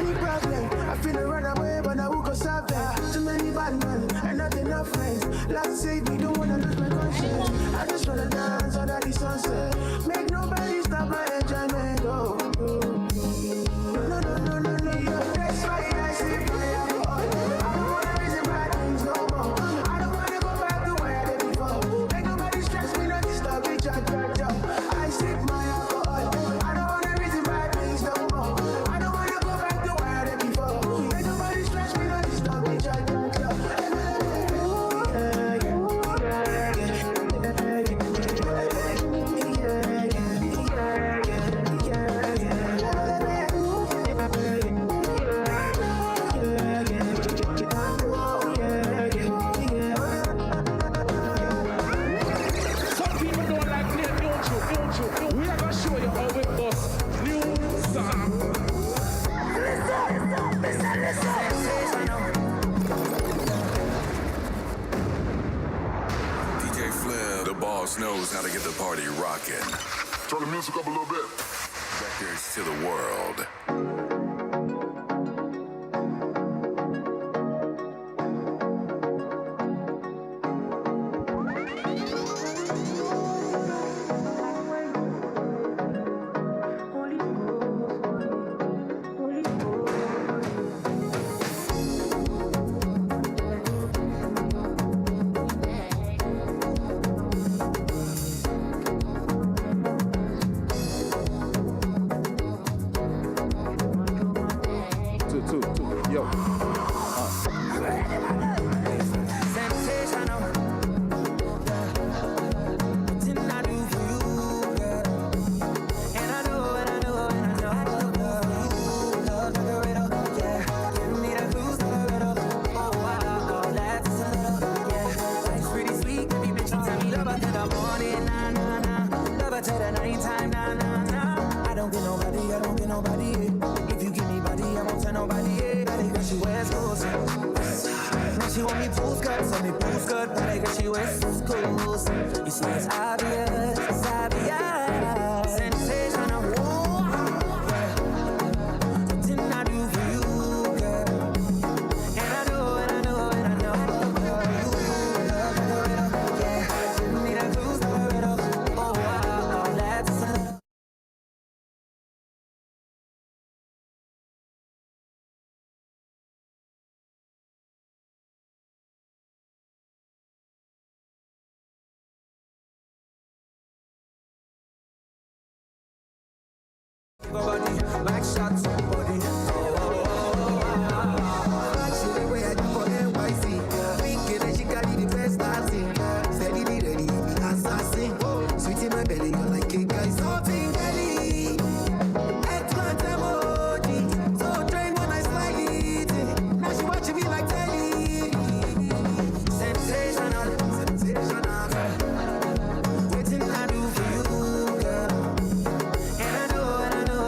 big problem. I feel a run away, but now who go solve that? Too many bad men and not enough friends. Love save me, don't wanna lose my conscience. I just wanna dance under the sunset. Make nobody stop my enjoyment. Oh, oh. No, no, no, no, no, no. That's why I say my alcohol. I don't wanna reason bad things no more. I don't wanna go back to where I did before. Make nobody stress me, not disturb me, I sip my alcohol. I don't wanna reason bad things no more. I don't wanna go back to where I did before. Make nobody stress me, not disturb me, knows how to get the party rocking. Turn the music up a little bit. Records to the world. Like shot somebody. See the way I do for NYC. Thinking that she carry the best dancing. Steady ready, assassin. Sweet in my belly, you're like a guy. Something belly. Eggplant emoji. So trained when I slide it. Now she watching me like telly. Sensational, sensational. Waiting I do for you, girl. And I know.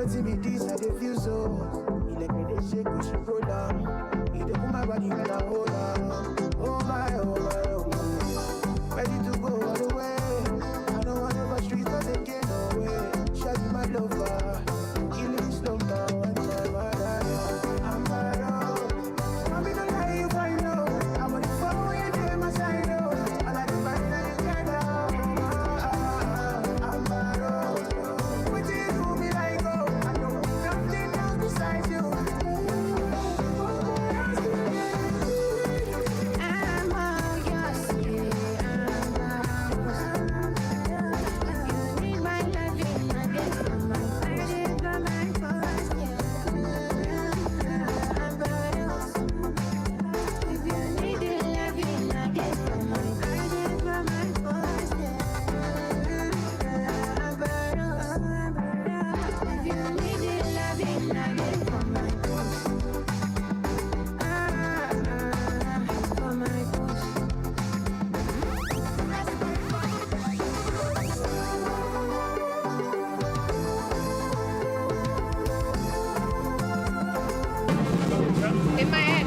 What's me this, I dey feel so. You like me, they shake, we should roll down. You dey put my body when I hold on. Oh my, oh my, oh my. Ready to go all the way. I don't want to go streets, but they can't no way. Shut my lover. Killing slow down one time, I'm bad, oh. I'm in the lie, you find out. I want to follow you, take my side, oh. I like to find out you can't out. I'm bad, oh. What do you do me like, oh? I know nothing else besides you. I'm all yours, yeah, if you need my loving, I guess I'm my body, by my force, if you need the loving, I guess I'm my body, by my force, if you need the loving, I guess I'm my force, for my force. In my head.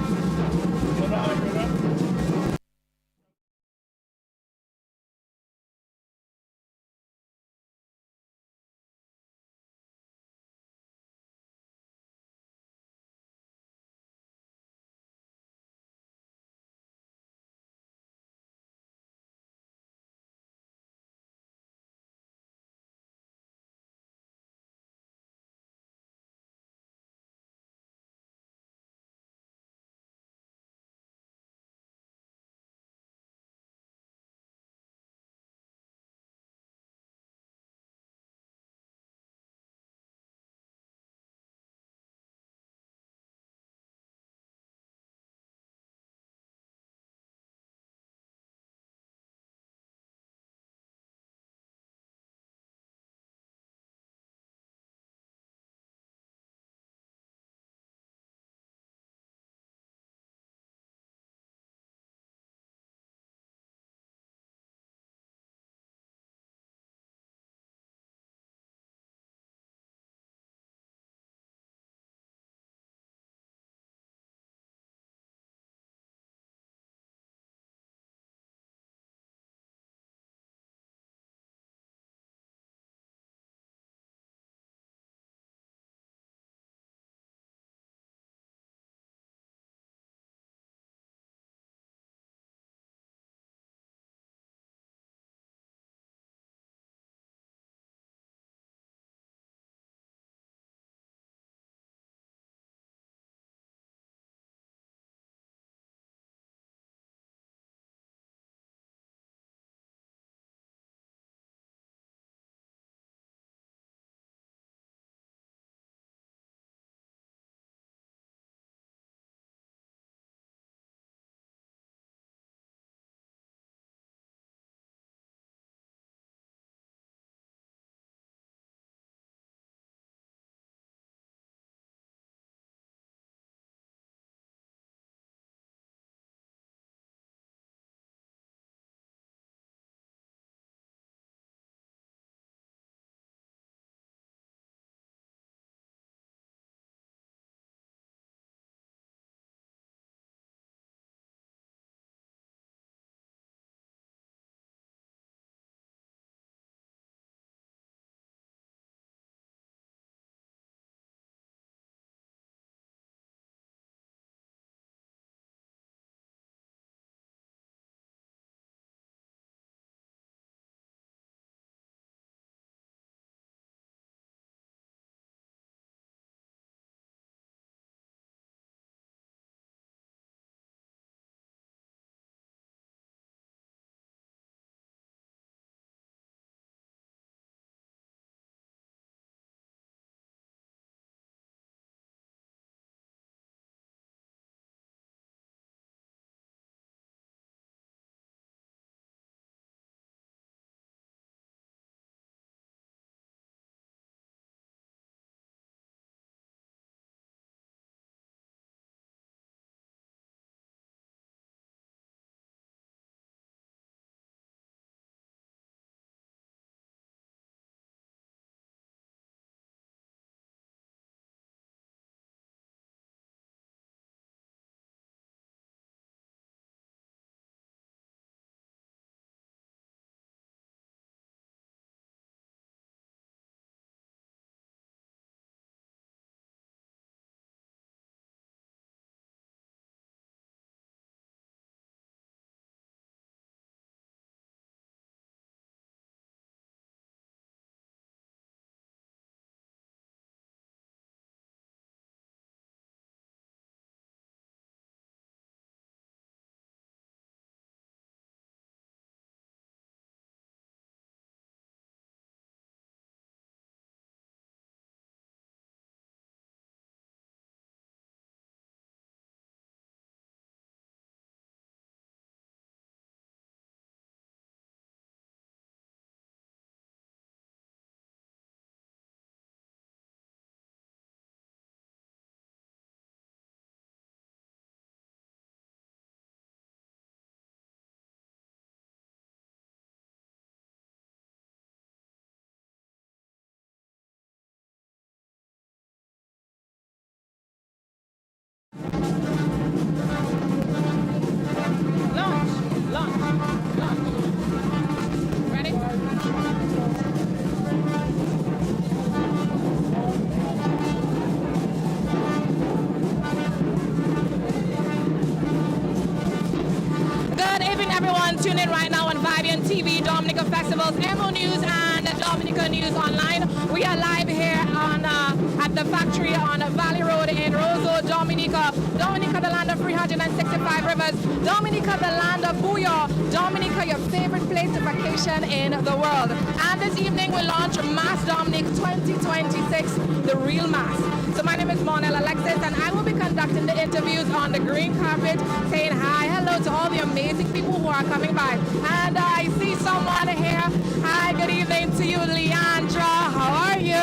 tuned in right now on Vivian TV, Dominica Festivals, MO News, and Dominica News Online. We are live here on at the factory on Valley Road in Roseau, Dominica. Dominica, the land of 365 rivers. Dominica, the land of booyah. Dominica, your favorite place to vacation in the world. And this evening we launch Mass Dominic 2026, the real Mass. So my name is Monel Alexis, and I will be conducting the interviews on the green carpet, saying hi, hello to all the amazing people who are coming by. And I see someone here. Hi, good evening to you, Leandra. How are you?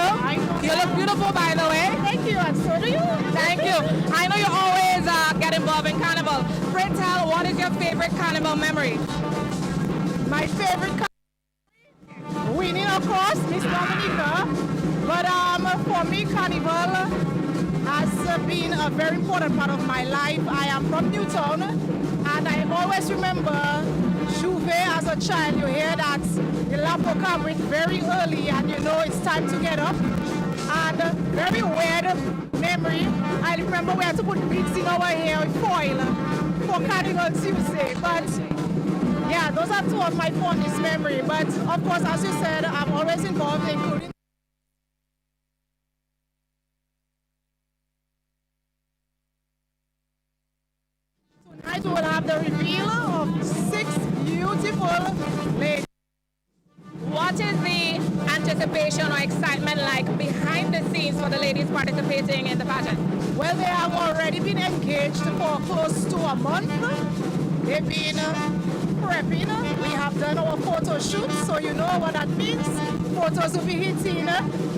You look beautiful, by the way. Thank you, and so do you. Thank you. I know you always get involved in carnival. Pray tell, what is your favorite carnival memory? My favorite winning, of course, Miss Dominica. But for me, carnival has been a very important part of my life. I am from Newtown, and I always remember Juve as a child. You hear that the lamp will come in very early, and you know it's time to get up. And very weird memory. I remember we had to put beads in our hair with foil for Carnival Tuesday. But yeah, those are two of my fondest memories. But of course, as you said, I'm always involved, including tonight we will have the reveal of 6 beautiful ladies. What is the anticipation or excitement like behind the scenes for the ladies participating in the pageant? Well, they have already been engaged for close to a month. They've been prepping. We have done our photo shoot, so you know what that means. Photos will be hitting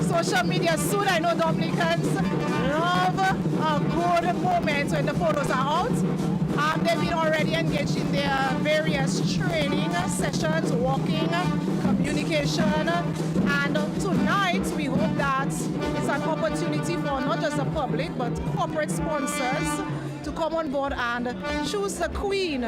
social media soon. I know Dominicans love a good moment when the photos are out. They've been already engaged in their various training sessions, walking, communication, and tonight we hope that it's an opportunity for not just the public but corporate sponsors to come on board and choose the queen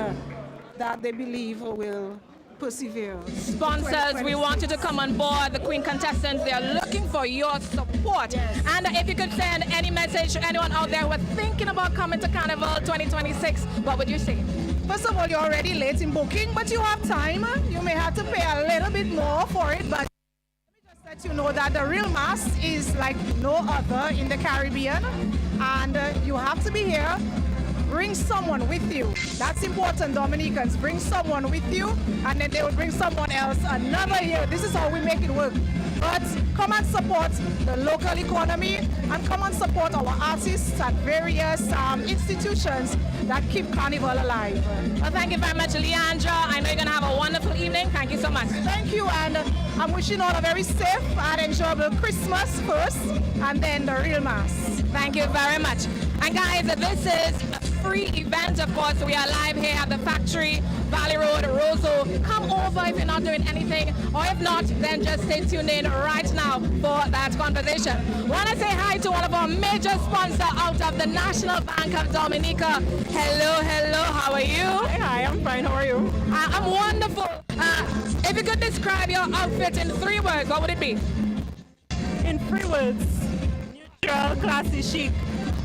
that they believe will persevere. Sponsors, we want you to come on board. The Queen contestants, they are looking for your support. Yes. And if you could send any message to anyone out there who are thinking about coming to Carnival 2026, what would you say? First of all, you're already late in booking, but you have time. You may have to pay a little bit more for it, but let me just let you know that the real Mass is like no other in the Caribbean, and you have to be here. Bring someone with you. That's important, Dominicans. Bring someone with you, and then they will bring someone else another year. This is how we make it work. But come and support the local economy, and come and support our artists at various institutions that keep Carnival alive. Well, thank you very much, Leandra. I know you're going to have a wonderful evening. Thank you so much. Thank you, and I'm wishing all a very safe and enjoyable Christmas first, and then the real Mass. Thank you very much. And guys, this is a free event, of course. We are live here at the factory, Valley Road, Roseau. Come over if you're not doing anything, or if not, then just stay tuned in right now for that conversation. Want to say hi to one of our major sponsors out of the National Bank of Dominica. Hello, hello, how are you? Hi, I'm fine. How are you? I'm wonderful. If you could describe your outfit in 3 words, what would it be? In 3 words, neutral, classy, chic.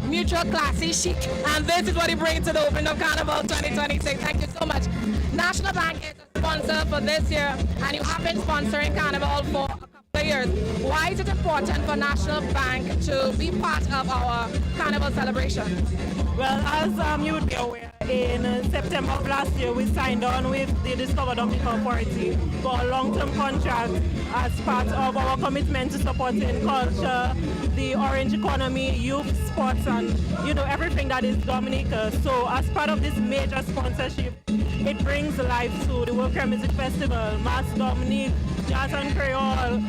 Mutual, classy, chic, and this is what he brings to the opening of Carnival 2026. Thank you so much. National Bank is a sponsor for this year, and you have been sponsoring Carnival for a couple of years. Why is it important for National Bank to be part of our Carnival celebration? Well, as you would be aware, in September of last year, we signed on with the Discover Dominica Authority for a long-term contract as part of our commitment to supporting culture, the orange economy, youth, sports, and everything that is Dominica. So as part of this major sponsorship, it brings life to the World Care Music Festival, Mass Dominic, Jazz and Creole,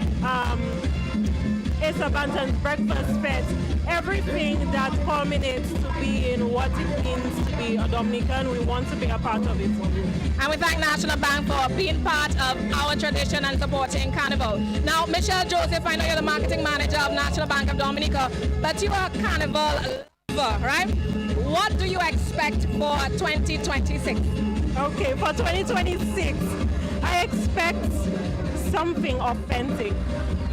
Asa Banton's Breakfast Fest, everything that culminates to being what it means to be a Dominican. We want to be a part of it. And we thank National Bank for being part of our tradition and supporting Carnival. Now, Michelle Joseph, I know you're the marketing manager of National Bank of Dominica, but you are a Carnival lover, right? What do you expect for 2026? Okay, for 2026, I expect something authentic.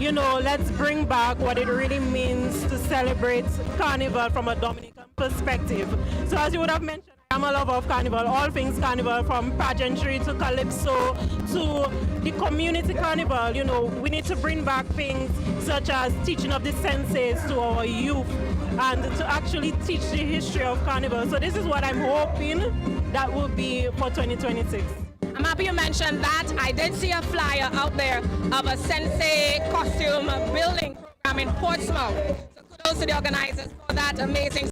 Let's bring back what it really means to celebrate Carnival from a Dominican perspective. So as you would have mentioned, I'm a lover of carnival, all things carnival, from pageantry to calypso to the community carnival. You know, we need to bring back things such as teaching of the senses to our youth and to actually teach the history of carnival. So this is what I'm hoping that will be for 2026. I'm happy you mentioned that. I did see a flyer out there of a sensei costume building program in Portsmouth. So kudos to the organizers for that amazing.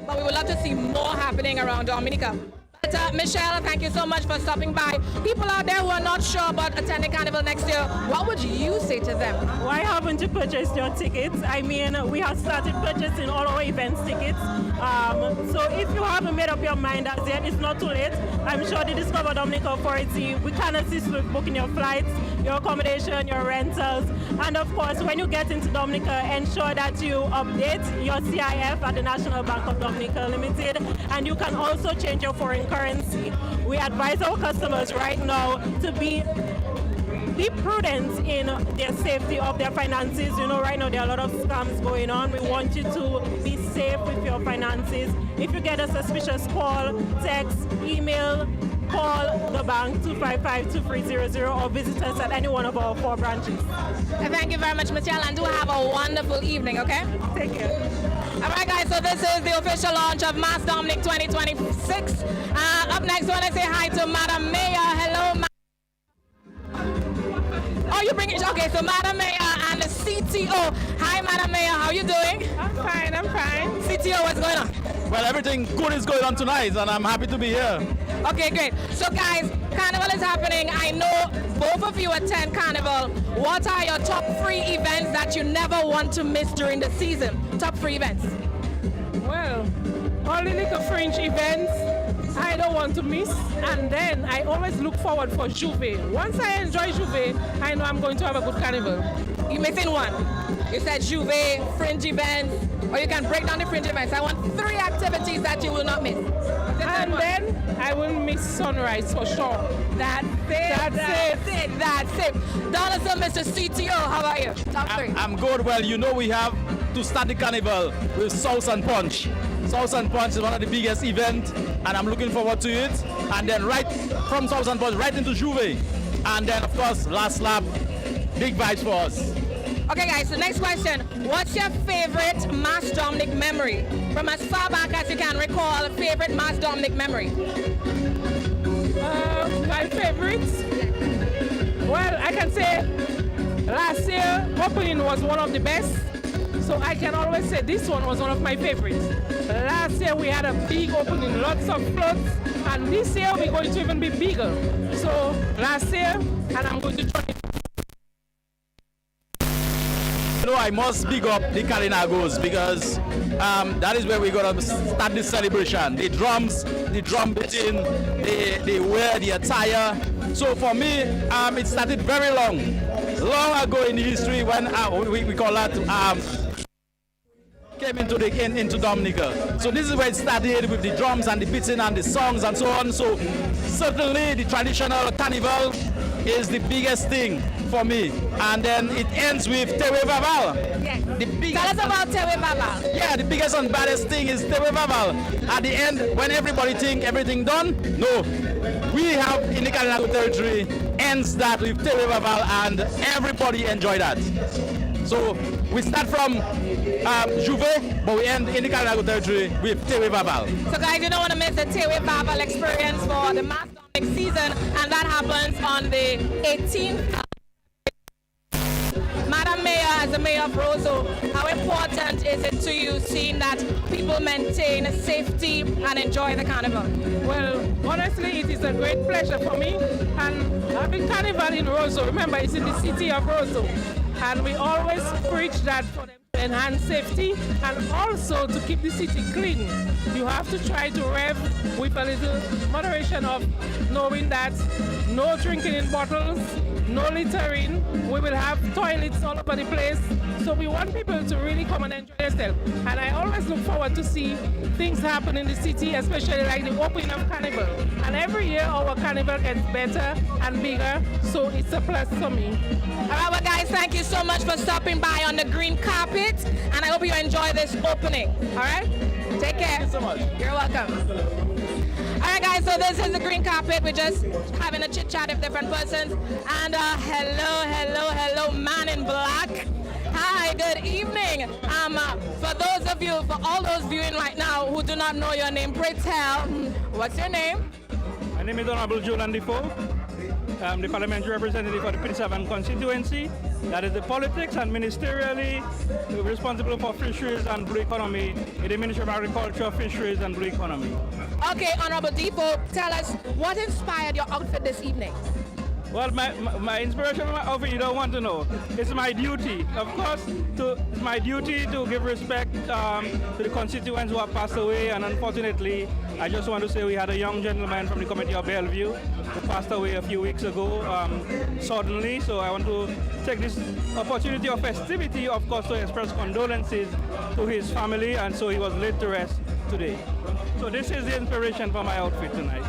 But we would love to see more happening around Dominica. But Michelle, thank you so much for stopping by. People out there who are not sure about attending Carnival next year, what would you say to them? Why haven't you purchased your tickets? I mean, we have started purchasing all our events tickets. So if you haven't made up your mind as yet, it's not too late. I'm sure the Discover Dominica Authority, we can assist with booking your flights, your accommodation, your rentals. And of course, when you get into Dominica, ensure that you update your CIF at the National Bank of Dominica Limited. And you can also change your foreign currency. We advise our customers right now to be prudent in their safety of their finances. You know, right now there are a lot of scams going on. We want you to be safe with your finances. If you get a suspicious call, text, email, call the bank 255-2300 or visit us at any one of our 4 branches. Thank you very much, Michelle, and do have a wonderful evening, okay? Take care. All right, guys, so this is the official launch of Mass Dominic 2026. Up next, I want to say hi to Madam Mayor. Hello, Oh, you bring it? Okay, so Madam Mayor and the CTO. Hi, Madam Mayor, how are you doing? I'm fine. CTO, what's going on? Well, everything good is going on tonight, and I'm happy to be here. Okay, great. So, guys, Carnival is happening. I know both of you attend Carnival. What are your top 3 events that you never want to miss during the season? Top 3 events. Well, all the little fringe events I don't want to miss, and then I always look forward for Juve. Once I enjoy Juve, I know I'm going to have a good carnival. You're missing one. You said Juve, fringe events, or you can break down the fringe events. I want 3 activities that you will not miss. And then I will miss Sunrise for sure. That's it. Donaldson, Mr. CTO, how about you? Top 3. I'm good. Well, you know we have to start the carnival with Sauce and Punch. Sauce and Punch is one of the biggest events, and I'm looking forward to it. And then right from Sauce and Punch, right into Juve. And then, of course, last lap, big vibes for us. Okay, guys, so next question. What's your favorite Mass Dominic memory? From as far back as you can recall, favorite Mass Dominic memory? My favorites? Well, I can say last year opening was one of the best. So I can always say this one was one of my favorites. Last year we had a big opening, lots of floats, and this year we're going to even be bigger. So last year, and I'm going to join it. You know, I must big up the Carinagos because that is where we're going to start this celebration. The drums, the drum beating, the wear, the attire. So for me, it started very long ago in the history when we call that came into Dominica. So this is where it started with the drums and the beating and the songs and so on. So certainly the traditional carnival is the biggest thing for me. And then it ends with Tewe Vaval. Yes. The Tell us about Tewe Vaval. Yeah, the biggest and baddest thing is Tewe Vaval. At the end, when everybody think everything done, no. We have in the Carinago territory ends that with Tewe Vaval and everybody enjoy that. So we start from Juve, but we end in the Carinago territory with Tewe Vaval. So guys, you don't want to miss the Tewe Vaval experience for the Mass Dominic season, and that happens on the 18th. Madam Mayor, as the Mayor of Roseau, how important is it to you seeing that people maintain safety and enjoy the carnival? Well, honestly, it is a great pleasure for me. And having carnival in Roseau, remember, it's in the city of Roseau. And we always preach that for them to enhance safety and also to keep the city clean. You have to try to rev with a little moderation of knowing that no drinking in bottles, no littering. We will have toilets all over the place. So we want people to really come and enjoy themselves. And I always look forward to see things happen in the city, especially like the opening of Carnival. And every year our Carnival gets better and bigger, so it's a plus for me. All right, well guys, thank you so much for stopping by on the green carpet, and I hope you enjoy this opening. All right? Take care. Thank you so much. You're welcome. All right, guys, so this is the green carpet. We're just having a chit-chat with different persons. And hello, man in black. Hi, good evening. For all those viewing right now who do not know your name, pray tell, what's your name? My name is Honorable Julian Defoe. I'm the parliamentary representative for the P7 constituency. That is the politics and ministerially responsible for fisheries and blue economy in the Ministry of Agriculture, Fisheries and Blue Economy. Okay, Honorable Defoe, tell us what inspired your outfit this evening? Well, my inspiration of it, you don't want to know. It's my duty, of course, it's my duty to give respect to the constituents who have passed away. And unfortunately, I just want to say we had a young gentleman from the Committee of Bellevue who passed away a few weeks ago suddenly. So I want to take this opportunity of festivity, of course, to express condolences to his family. And so he was laid to rest today. So this is the inspiration for my outfit tonight.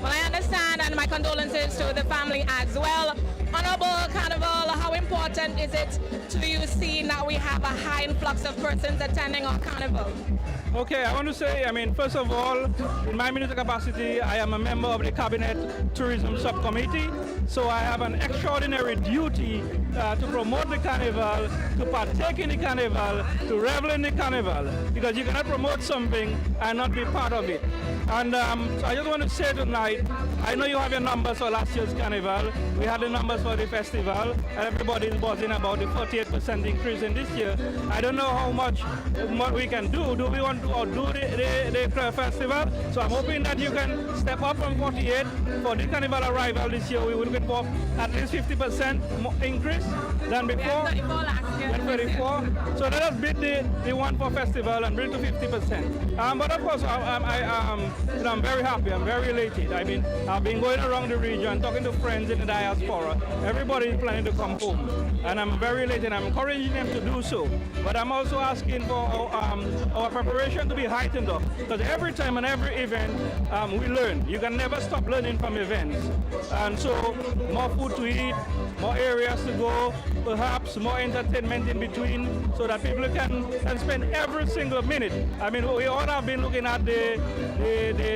Well, I understand, and my condolences to the family as well. Honorable Carnival, how important is it to you seeing that we have a high influx of persons attending our carnival? Okay, I want to say, first of all, in my minister capacity, I am a member of the Cabinet Tourism Subcommittee, so I have an extraordinary duty to promote the carnival, to partake in the carnival, to revel in the carnival, because you cannot promote something and not be part of it. And so I just want to say tonight, I know you have your numbers for last year's carnival. We had the numbers for the festival, and everybody is buzzing about the 48% increase in this year. I don't know how much we can do. Do we want to outdo the festival? So I'm hoping that you can step up from 48 for the carnival arrival this year. We will get for at least 50% increase than before. 34 last year. 34. So let us beat the one for festival and bring it to 50%. But of course, I'm very happy. I'm very elated. I've been going around the region, talking to friends in the diaspora. Everybody is planning to come home. And I'm very elated. I'm encouraging them to do so. But I'm also asking for our preparation to be heightened up. Because every time and every event, we learn. You can never stop learning from events. And so, more food to eat, more areas to go, perhaps more entertainment in between, so that people can spend every single minute. We all have been looking at the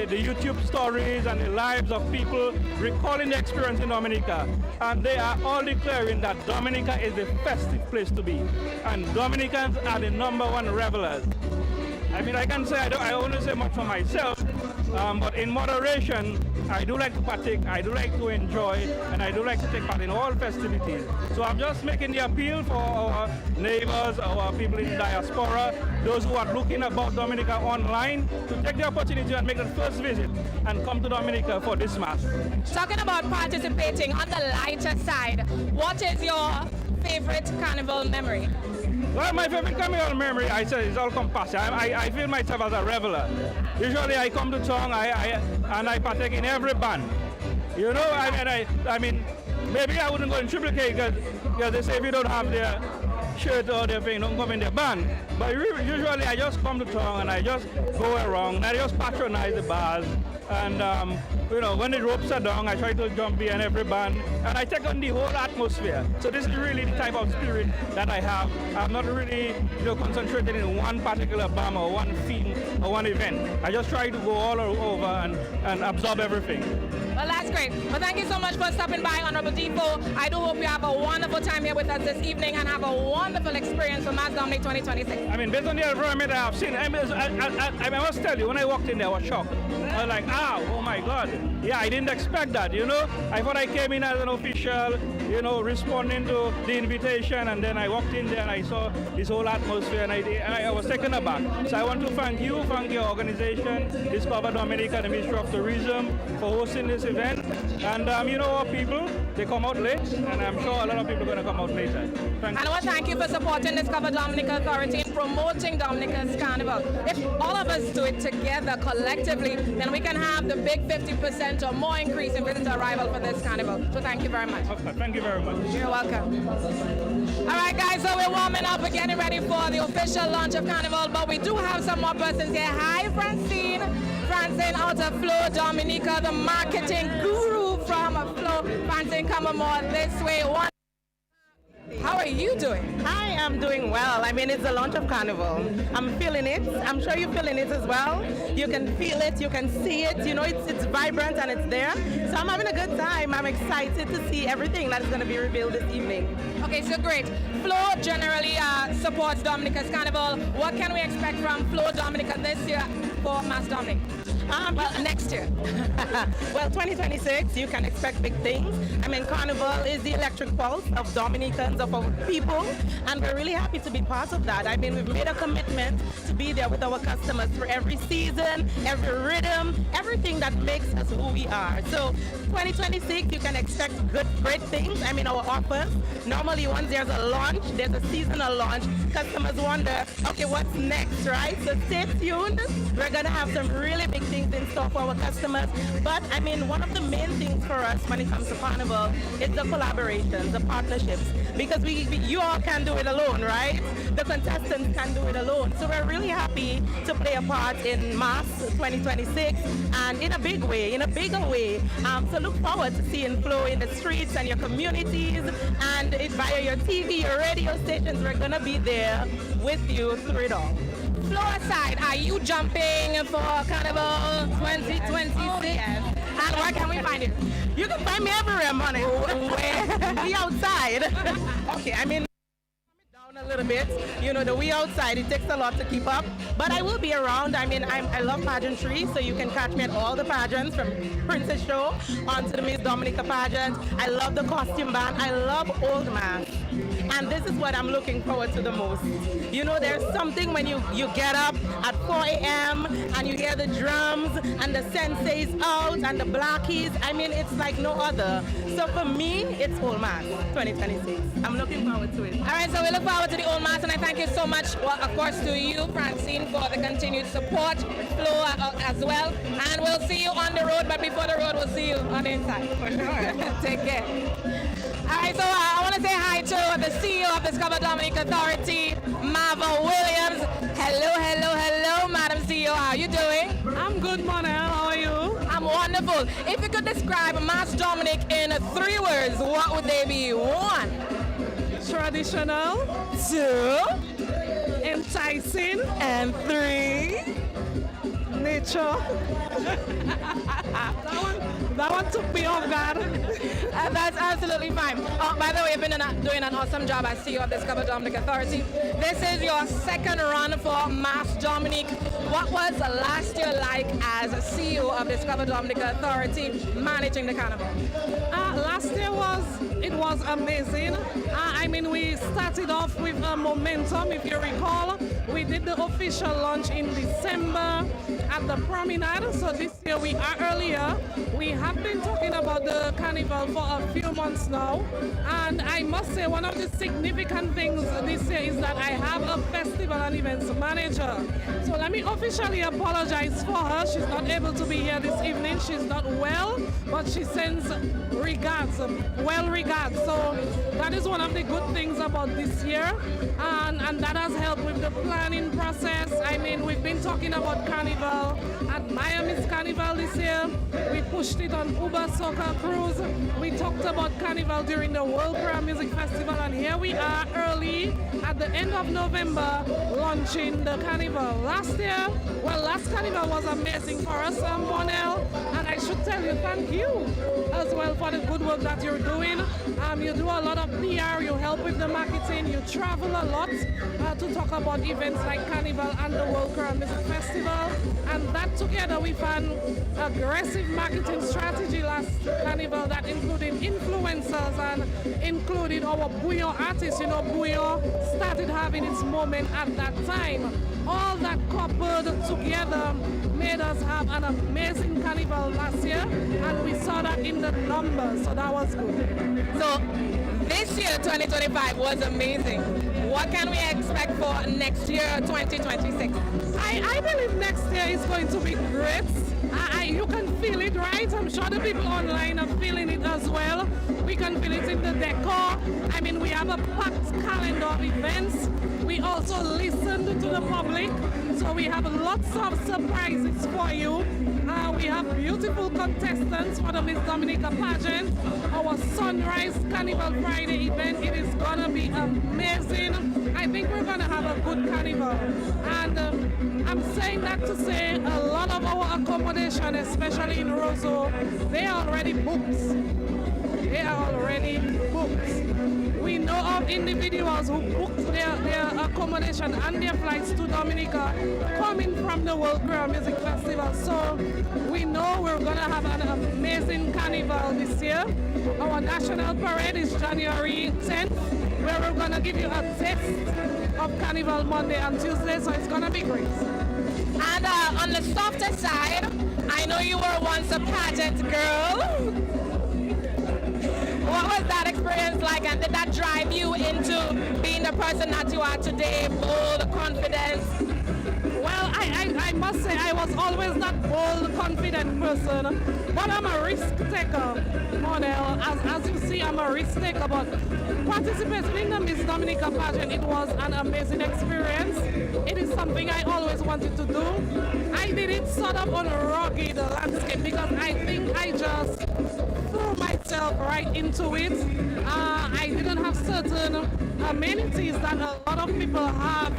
YouTube stories and the lives of people recalling the experience in Dominica, and they are all declaring that Dominica is the festive place to be, and Dominicans are the #1 revelers. I can say I don't want to say much for myself, but in moderation, I do like to partake, I do like to enjoy, and I do like to take part in all festivities. So I'm just making the appeal for our neighbors, our people in the diaspora, those who are looking about Dominica online, to take the opportunity and make the first visit and come to Dominica for this Mass. Talking about participating on the lighter side, what is your favorite carnival memory? Well, my favorite carnival memory, I say, is all compassion. I feel myself as a reveler. Usually I come to town and I partake in every band. You know, maybe I wouldn't go in triplicate because they say if you don't have their shirt or their thing, don't come in their band. But usually I just come to town and I just go around and I just patronize the bars. And when the ropes are down, I try to jump in every band, and I take on the whole atmosphere. So this is really the type of spirit that I have. I'm not really concentrated in one particular band or one theme or one event. I just try to go all over and absorb everything. Well, that's great. Well, thank you so much for stopping by, Honorable Defoe. I do hope you have a wonderful time here with us this evening and have a wonderful experience for Mass Dominic 2026. Based on the environment I have seen, I must tell you, when I walked in there, I was shocked. I was like, oh my God. Yeah, I didn't expect that, I thought I came in as an official, responding to the invitation, and then I walked in there and I saw this whole atmosphere, and I was taken aback. So I want to thank you, thank your organization, Discover Dominica, the Ministry of Tourism, for hosting this event. And our people, they come out late, and I'm sure a lot of people are going to come out later. Thank you. I want to thank you for supporting Discover Dominica Authority and promoting Dominica's Carnival. If all of us do it together, collectively, then we can have the big 50% or more increase in visitor arrival for this carnival. So thank you very much. Okay, thank you very much. You're welcome. All right, guys, so we're warming up and getting ready for the official launch of Carnival, but we do have some more persons here. Hi, Francine. Francine out of Flow, Dominica, the marketing guru from Flow. Francine, come on more this way. How are you doing? I am doing well. I mean, it's the launch of Carnival. I'm feeling it. I'm sure you're feeling it as well. You can feel it. You can see it. You know, it's vibrant and it's there. So I'm having a good time. I'm excited to see everything that is going to be revealed this evening. Okay, so great. Flo generally supports Dominica's Carnival. What can we expect from Flo Dominica this year for Mass Dominic? Next year. Well, 2026, you can expect big things. I mean, Carnival is the electric pulse of Dominicans, of our people, and we're really happy to be part of that. I mean, we've made a commitment to be there with our customers for every season, every rhythm, everything that makes us who we are. So 2026, you can expect great things. I mean, our offers, normally once there's a launch, there's a seasonal launch, customers wonder, okay, what's next, right? So stay tuned. We're going to have some really big things in store for our customers. But I mean, one of the main things for us when it comes to Carnival is the collaborations, the partnerships, because you all can't do it alone, right? The contestants can't do it alone. So we're really happy to play a part in Mass 2026 and in a big way, in a bigger way. So look forward to seeing Flo in the streets and your communities and via your TV, your radio stations. We're going to be there with you through it all. Flo aside, are you jumping for Carnival 2026? Oh, yes. And where can we find you? You can find me everywhere, money. Where? We outside. Okay, I mean, down a little bit. You know, the we outside, it takes a lot to keep up. But I will be around. I mean, I love pageantry, so you can catch me at all the pageants from Princess Show on to the Miss Dominica pageant. I love the costume band. I love Old Mass. And this is what I'm looking forward to the most. You know, there's something when you get up at 4 a.m. and you hear the drums and the sensei's out and the blackies. I mean, it's like no other. So for me, it's Old Mass 2026. I'm looking forward to it. All right, so we look forward to the Old Mass, and I thank you so much, well, of course, to you, Francine, for the continued support, Flo as well. And we'll see you on the road, but before the road, we'll see you on the inside. For sure. Take care. All right, so I want to say hi to the CEO of Discover Dominic Authority, Marva Williams. Hello, Madam CEO. How are you doing? I'm good, Monel. How are you? I'm wonderful. If you could describe Mass Dominic in 3 words, what would they be? 1. Traditional. 2. Enticing. And 3. Nature. that one took me off guard. That's absolutely fine. By the way, you've been doing an awesome job as CEO of Discover Dominic Authority. This is your 2nd run for Mass Dominic. What was last year like as a CEO of Discover Dominic Authority managing the carnival? Last year was amazing. I mean, we started off with a momentum, if you recall. We did the official launch in December at the Promenade, so this year we are earlier. We have been talking about the carnival for a few months now, and I must say one of the significant things this year is that I have a festival and events manager. So let me officially apologize for her. She's not able to be here this evening. She's not well, but she sends regards, well regards. So that is one of the good things about this year, and that has helped with the planning process. I mean, we've been talking about Carnival at Miami's Carnival this year. We pushed it on Uber Soccer Cruise. We talked about Carnival during the World Choir Music Festival, and here we are early at the end of November launching the Carnival. Last Carnival was amazing for us, Monel, and I should tell you thank you as well for the good work that you're doing. You do a lot of PR, you help with the marketing, you travel a lot to talk about events like Carnival and the World Choir Music Festival, and that together with an aggressive marketing strategy last Carnival that included influencers and included our Bouillon artists. You know, Bouillon started having its moment at that time. All that coupled together made us have an amazing Carnival last year, and we saw that in the numbers, so that was good. So this year, 2025, was amazing. What can we expect for next year, 2026? I believe next year is going to be great. You can feel it, right? I'm sure the people online are feeling it as well. We can feel it in the decor. I mean, we have a packed calendar of events. We also listened to the public, so we have lots of surprises for you. We have beautiful contestants for the Miss Dominica pageant. Our Sunrise Carnival Friday event, it is gonna be amazing. I think we're gonna have a good carnival. And I'm saying that to say a lot of our accommodation, especially in Roseau, they are already booked. They are already booked. We know of individuals who booked their accommodation and their flights to Dominica coming from the World Queer Music Festival. So we know we're going to have an amazing carnival this year. Our national parade is January 10th, where we're going to give you a taste of Carnival Monday and Tuesday, so it's going to be great. And on the softer side, I know you were once a pageant girl. What was that experience like, and did that drive you into being the person that you are today, bold, confident? Well, I must say I was always that bold, confident person, but I'm a risk taker, model. As you see, I'm a risk taker, but participating in the Miss Dominica pageant, it was an amazing experience. It is something I always wanted to do. I did it sort of on a rugged landscape because I think I just threw myself right into it. I didn't have certain amenities that a lot of people have.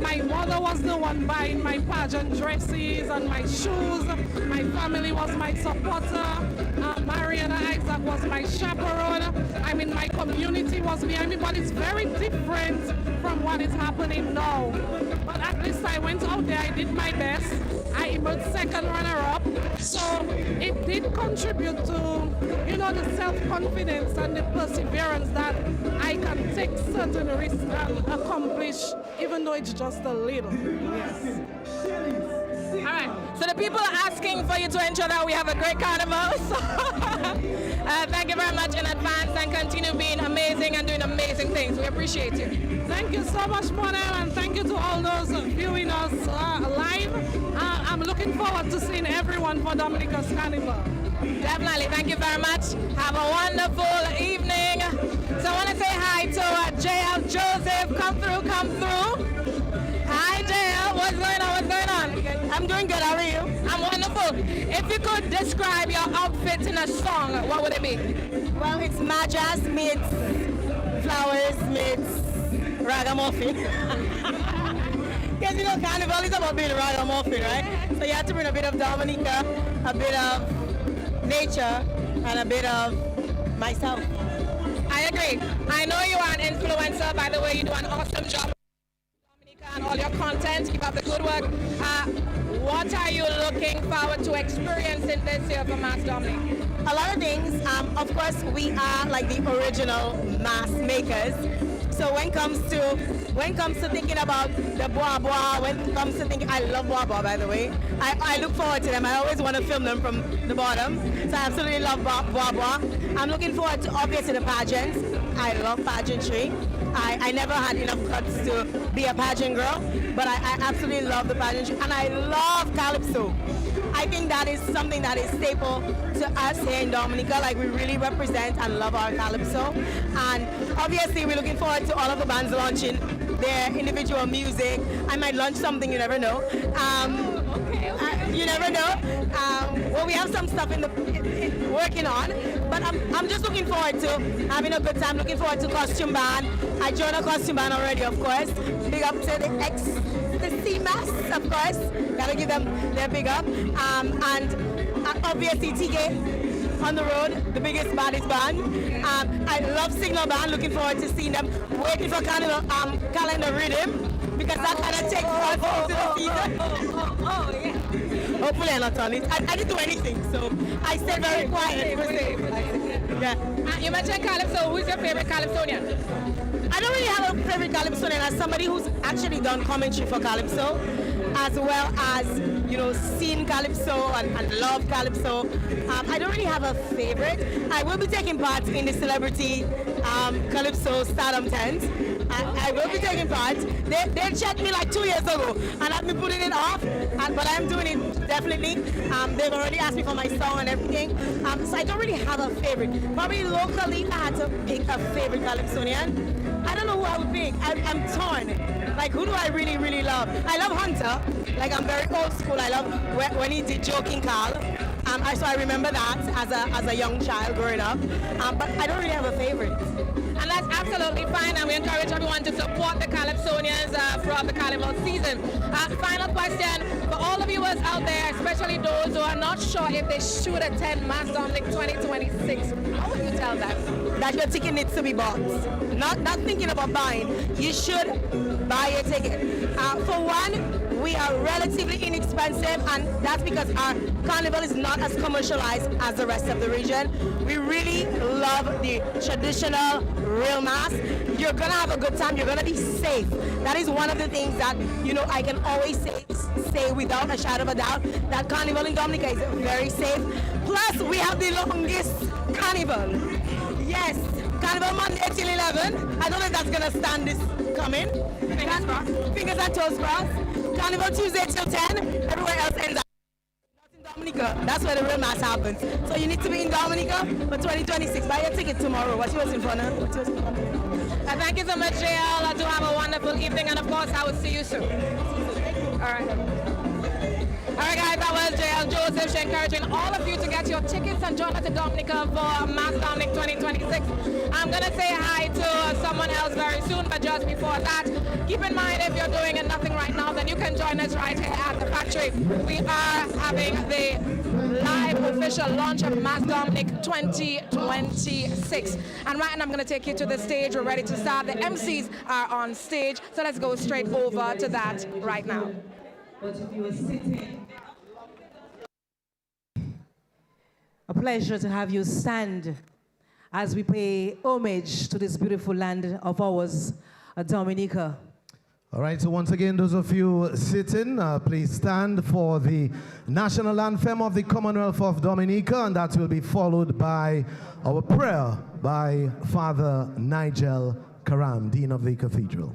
My mother was the one buying my pageant dresses and my shoes. My family was my supporter. Mariana Isaac was my chaperone. I mean, my community was behind me, but it's very different from what is happening now. But at least I went out there, I did my best. I emerged second runner-up. So it did contribute to, you know, the self-confidence and the perseverance that I can take certain risks and accomplish, even though it's just a little. Yes. All right, so the people are asking for you to ensure that we have a great carnival. So, thank you very much in advance, and continue being amazing and doing amazing things. We appreciate you. Thank you so much, Monel, and thank you to all those viewing us live. I'm looking forward to seeing everyone for Dominica's Carnival. Definitely, thank you very much. Have a wonderful evening. So I want to say hi to JL Joseph. Come through. Hi JL, what's going on? I'm doing good, how are you? I'm wonderful. If you could describe your outfit in a song, what would it be? Well, it's Majas meets flowers meets ragamuffin. Because you know, Carnival is about being ragamuffin, right? So you have to bring a bit of Dominica, a bit of nature, and a bit of myself. I agree. I know you are an influencer, by the way. You do an awesome job and all your content. Keep up the good work. What are you looking forward to experiencing this year for Mass Dominic? A lot of things. Of course, we are like the original mask makers. So when it comes to thinking about the bois bois, when it comes to thinking, I love bois bois, by the way. I look forward to them. I always want to film them from the bottom. So I absolutely love bois bois. I'm looking forward to obviously the pageants. I love pageantry. I never had enough guts to be a pageant girl, but I absolutely love the pageantry, and I love Calypso. I think that is something that is staple to us here in Dominica, like we really represent and love our Calypso. And obviously we're looking forward to all of the bands launching their individual music. I might launch something, you never know. You never know. Well, we have some stuff working on, but I'm just looking forward to having a good time. Looking forward to costume band. I joined a costume band already, of course. Big up to the CMAS, of course. Gotta give them their big up. And obviously TK on the road, the biggest, baddest band. I love Signal Band. Looking forward to seeing them. Waiting for calendar rhythm, because that kind of takes us into the season. Yeah. Hopefully I'm not on it. I didn't do anything, so I stayed very quiet. Yeah. You mentioned Calypso. Who's your favorite Calypsonian? I don't really have a favorite Calypsonian. As somebody who's actually done commentary for Calypso, as well as, you know, seen Calypso and love Calypso, I don't really have a favorite. I will be taking part in the Celebrity Calypso Stardom tent. I will be taking part. They checked me like 2 years ago, and I've been putting it off, but I'm doing it definitely. They've already asked me for my song and everything, so I don't really have a favorite. Probably locally, I had to pick a favorite Calypsonian. I don't know who I would pick. I'm torn. Like, who do I really, really love? I love Hunter. Like, I'm very old school. I love when he did Joking Carl. So I remember that as a young child growing up. But I don't really have a favorite. And that's absolutely fine, and we encourage everyone to support the Calypsonians throughout the carnival season. Final question for all of you out there, especially those who are not sure if they should attend Mass Dominic 2026. How would you tell them? That your ticket needs to be bought. Not thinking about buying. You should buy your ticket. For one, we are relatively inexpensive, and that's because our carnival is not as commercialized as the rest of the region. We really love the traditional real mass. You're gonna have a good time. You're gonna be safe. That is one of the things that I can always say without a shadow of a doubt, that carnival in Dominica is very safe. Plus, we have the longest carnival. Yes, carnival Monday till 11. I don't know if that's gonna stand this coming. Fingers crossed. Fingers and toes crossed. Carnival Tuesday till 10. Everywhere else ends up. Not in Dominica. That's where the real mass happens. So you need to be in Dominica for 2026. Buy your ticket tomorrow. What's yours in front of? Thank you so much, JL. I do have a wonderful evening, and of course, I will see you soon. All right. All right, guys, that was JL Joseph. She's encouraging all of you to get your tickets and join us in Dominica for Mass Dominic 2026. I'm going to say hi to someone else very soon, but just before that, keep in mind if you're doing nothing right now, then you can join us right here at the factory. We are having the live official launch of Mass Dominic 2026. And right now I'm going to take you to the stage. We're ready to start. The MCs are on stage, so let's go straight over to that right now. But if you were sitting. A pleasure to have you stand as we pay homage to this beautiful land of ours, Dominica. All right, so once again, those of you sitting, please stand for the national anthem of the Commonwealth of Dominica, and that will be followed by our prayer by Father Nigel Karam, Dean of the Cathedral.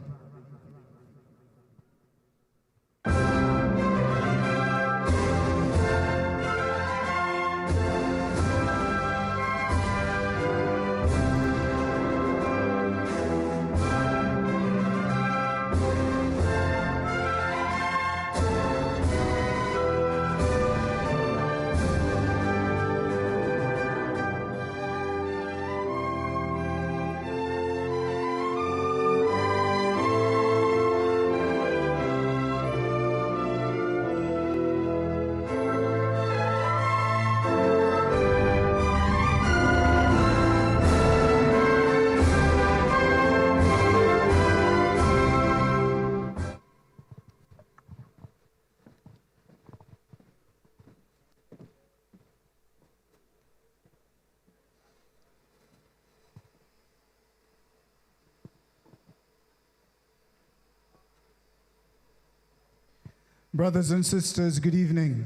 Brothers and sisters, good evening.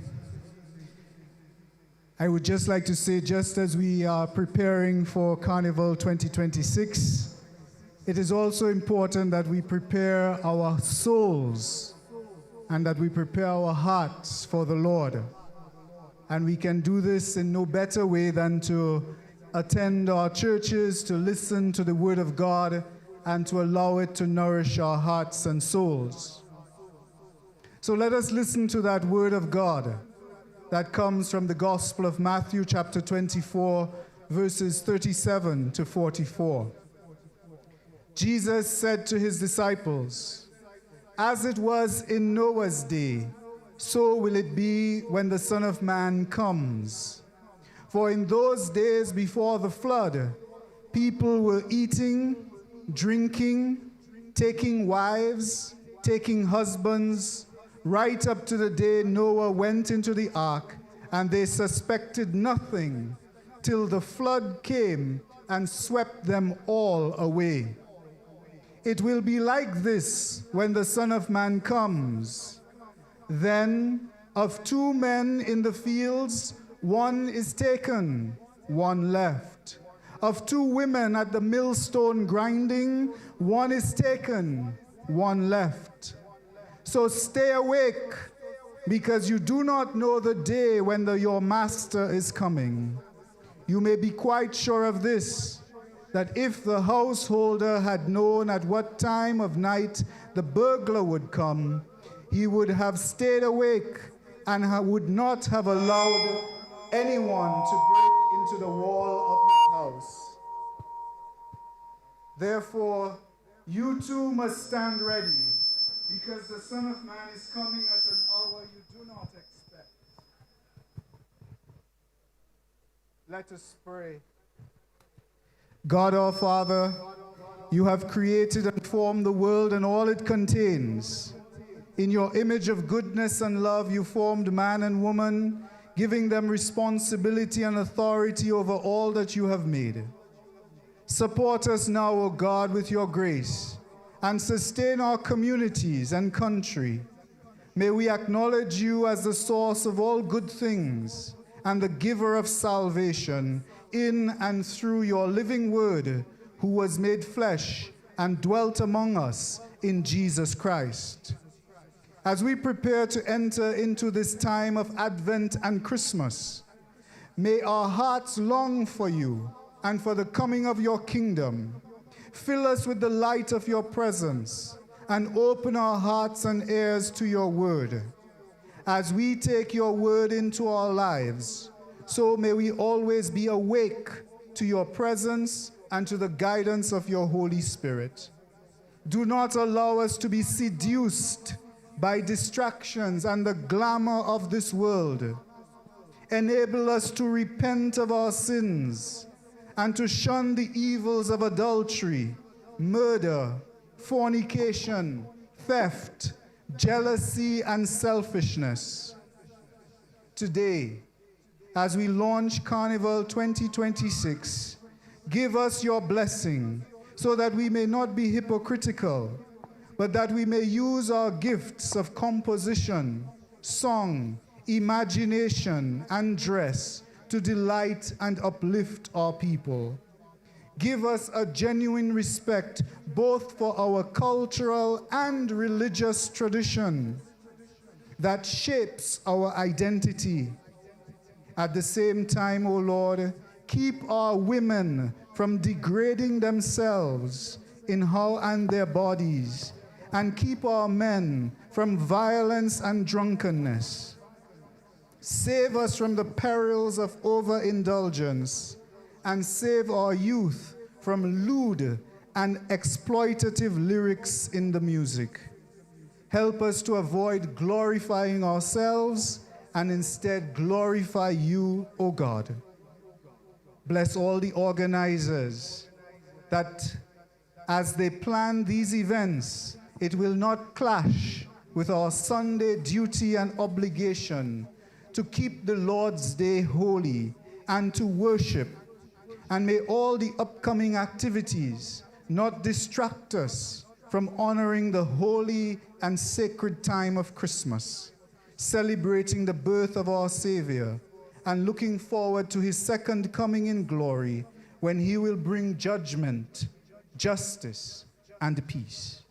I would just like to say, just as we are preparing for Carnival 2026, it is also important that we prepare our souls and that we prepare our hearts for the Lord. And we can do this in no better way than to attend our churches, to listen to the Word of God, and to allow it to nourish our hearts and souls. So let us listen to that Word of God that comes from the Gospel of Matthew chapter 24, verses 37 to 44. Jesus said to his disciples, "As it was in Noah's day, so will it be when the Son of Man comes. For in those days before the flood, people were eating, drinking, taking wives, taking husbands, right up to the day Noah went into the ark, and they suspected nothing till the flood came and swept them all away. It will be like this when the Son of Man comes. Then of two men in the fields, one is taken, one left. Of two women at the millstone grinding, one is taken, one left. So stay awake, because you do not know the day when your master is coming. You may be quite sure of this, that if the householder had known at what time of night the burglar would come, he would have stayed awake and would not have allowed anyone to break into the wall of his house. Therefore, you too must stand ready, because the Son of Man is coming at an hour you do not expect. Let us pray. God our Father, you have created and formed the world and all it contains. In your image of goodness and love, you formed man and woman, giving them responsibility and authority over all that you have made. Support us now, O God, with your grace, and sustain our communities and country. May we acknowledge you as the source of all good things and the giver of salvation in and through your living word, who was made flesh and dwelt among us in Jesus Christ. As we prepare to enter into this time of Advent and Christmas, may our hearts long for you and for the coming of your kingdom. Fill us with the light of your presence and open our hearts and ears to your word. As we take your word into our lives, so may we always be awake to your presence and to the guidance of your Holy Spirit. Do not allow us to be seduced by distractions and the glamour of this world. Enable us to repent of our sins and to shun the evils of adultery, murder, fornication, theft, jealousy, and selfishness. Today, as we launch Carnival 2026, give us your blessing so that we may not be hypocritical, but that we may use our gifts of composition, song, imagination, and dress to delight and uplift our people. Give us a genuine respect both for our cultural and religious tradition that shapes our identity. At the same time, O Lord, keep our women from degrading themselves in how and their bodies, and keep our men from violence and drunkenness. Save us from the perils of overindulgence, and save our youth from lewd and exploitative lyrics in the music. Help us to avoid glorifying ourselves and instead glorify you, O God. Bless all the organizers, that as they plan these events, it will not clash with our Sunday duty and obligation to keep the Lord's Day holy and to worship. And may all the upcoming activities not distract us from honoring the holy and sacred time of Christmas, celebrating the birth of our Savior and looking forward to his second coming in glory, when he will bring judgment, justice, and peace.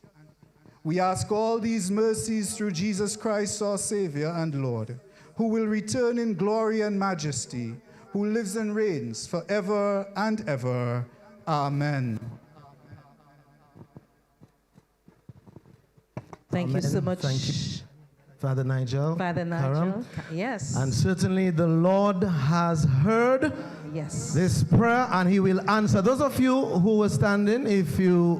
We ask all these mercies through Jesus Christ, our Savior and Lord, who will return in glory and majesty, who lives and reigns forever and ever. Amen. Thank Amen. you so much. Thank you, Father Nigel. Father Nigel. Yes. And certainly the Lord has heard this prayer, and he will answer. Those of you who were standing, if you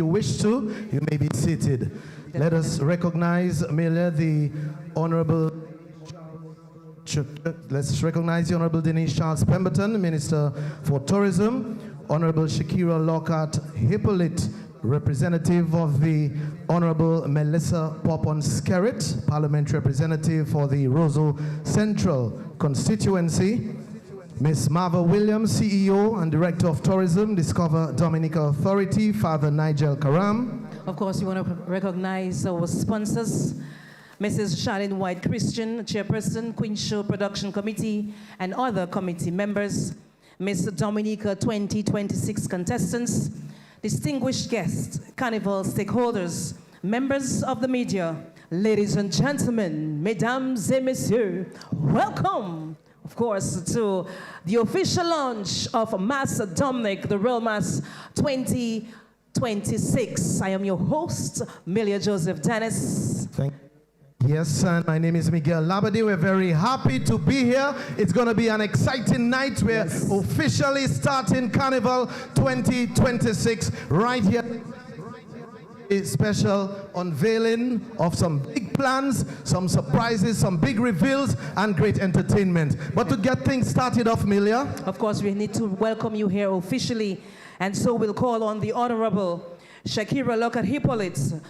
wish to, you may be seated. Let us recognize, Amelia, the Honorable. Let's recognize the Honorable Denise Charles Pemberton, Minister for Tourism, Honorable Shakira Lockhart Hippolyte, representative of the Honorable Melissa Popon-Skerritt, Parliamentary Representative for the Roseau Central Constituency, Ms. Marva Williams, CEO and Director of Tourism, Discover Dominica Authority, Father Nigel Karam. Of course, we want to recognize our sponsors, Mrs. Charlene White Christian, Chairperson, Queen Show Production Committee, and other committee members, Miss Dominica 2026 contestants, distinguished guests, Carnival stakeholders, members of the media, ladies and gentlemen, mesdames et messieurs, welcome, of course, to the official launch of Mass Dominic, the Real Mass 2026. 2026. I am your host, Milia Joseph Dennis. Yes, and my name is Miguel Labadie. We're very happy to be here. It's going to be an exciting night. We're officially starting Carnival 2026 right here. A special unveiling of some big plans, some surprises, some big reveals, and great entertainment. But to get things started off, Milia. Of course, we need to welcome you here officially. And so we'll call on the Honorable Shakira Lockett-Hippolyte,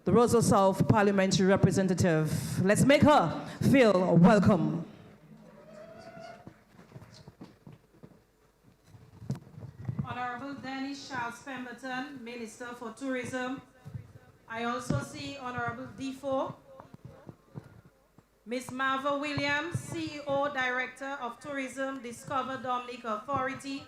the Roseau South Parliamentary Representative. Let's make her feel welcome. Honorable Dennis Charles Pemberton, Minister for Tourism. I also see Honorable Defoe. Ms. Marva Williams, CEO, Director of Tourism, Discover Dominica Authority.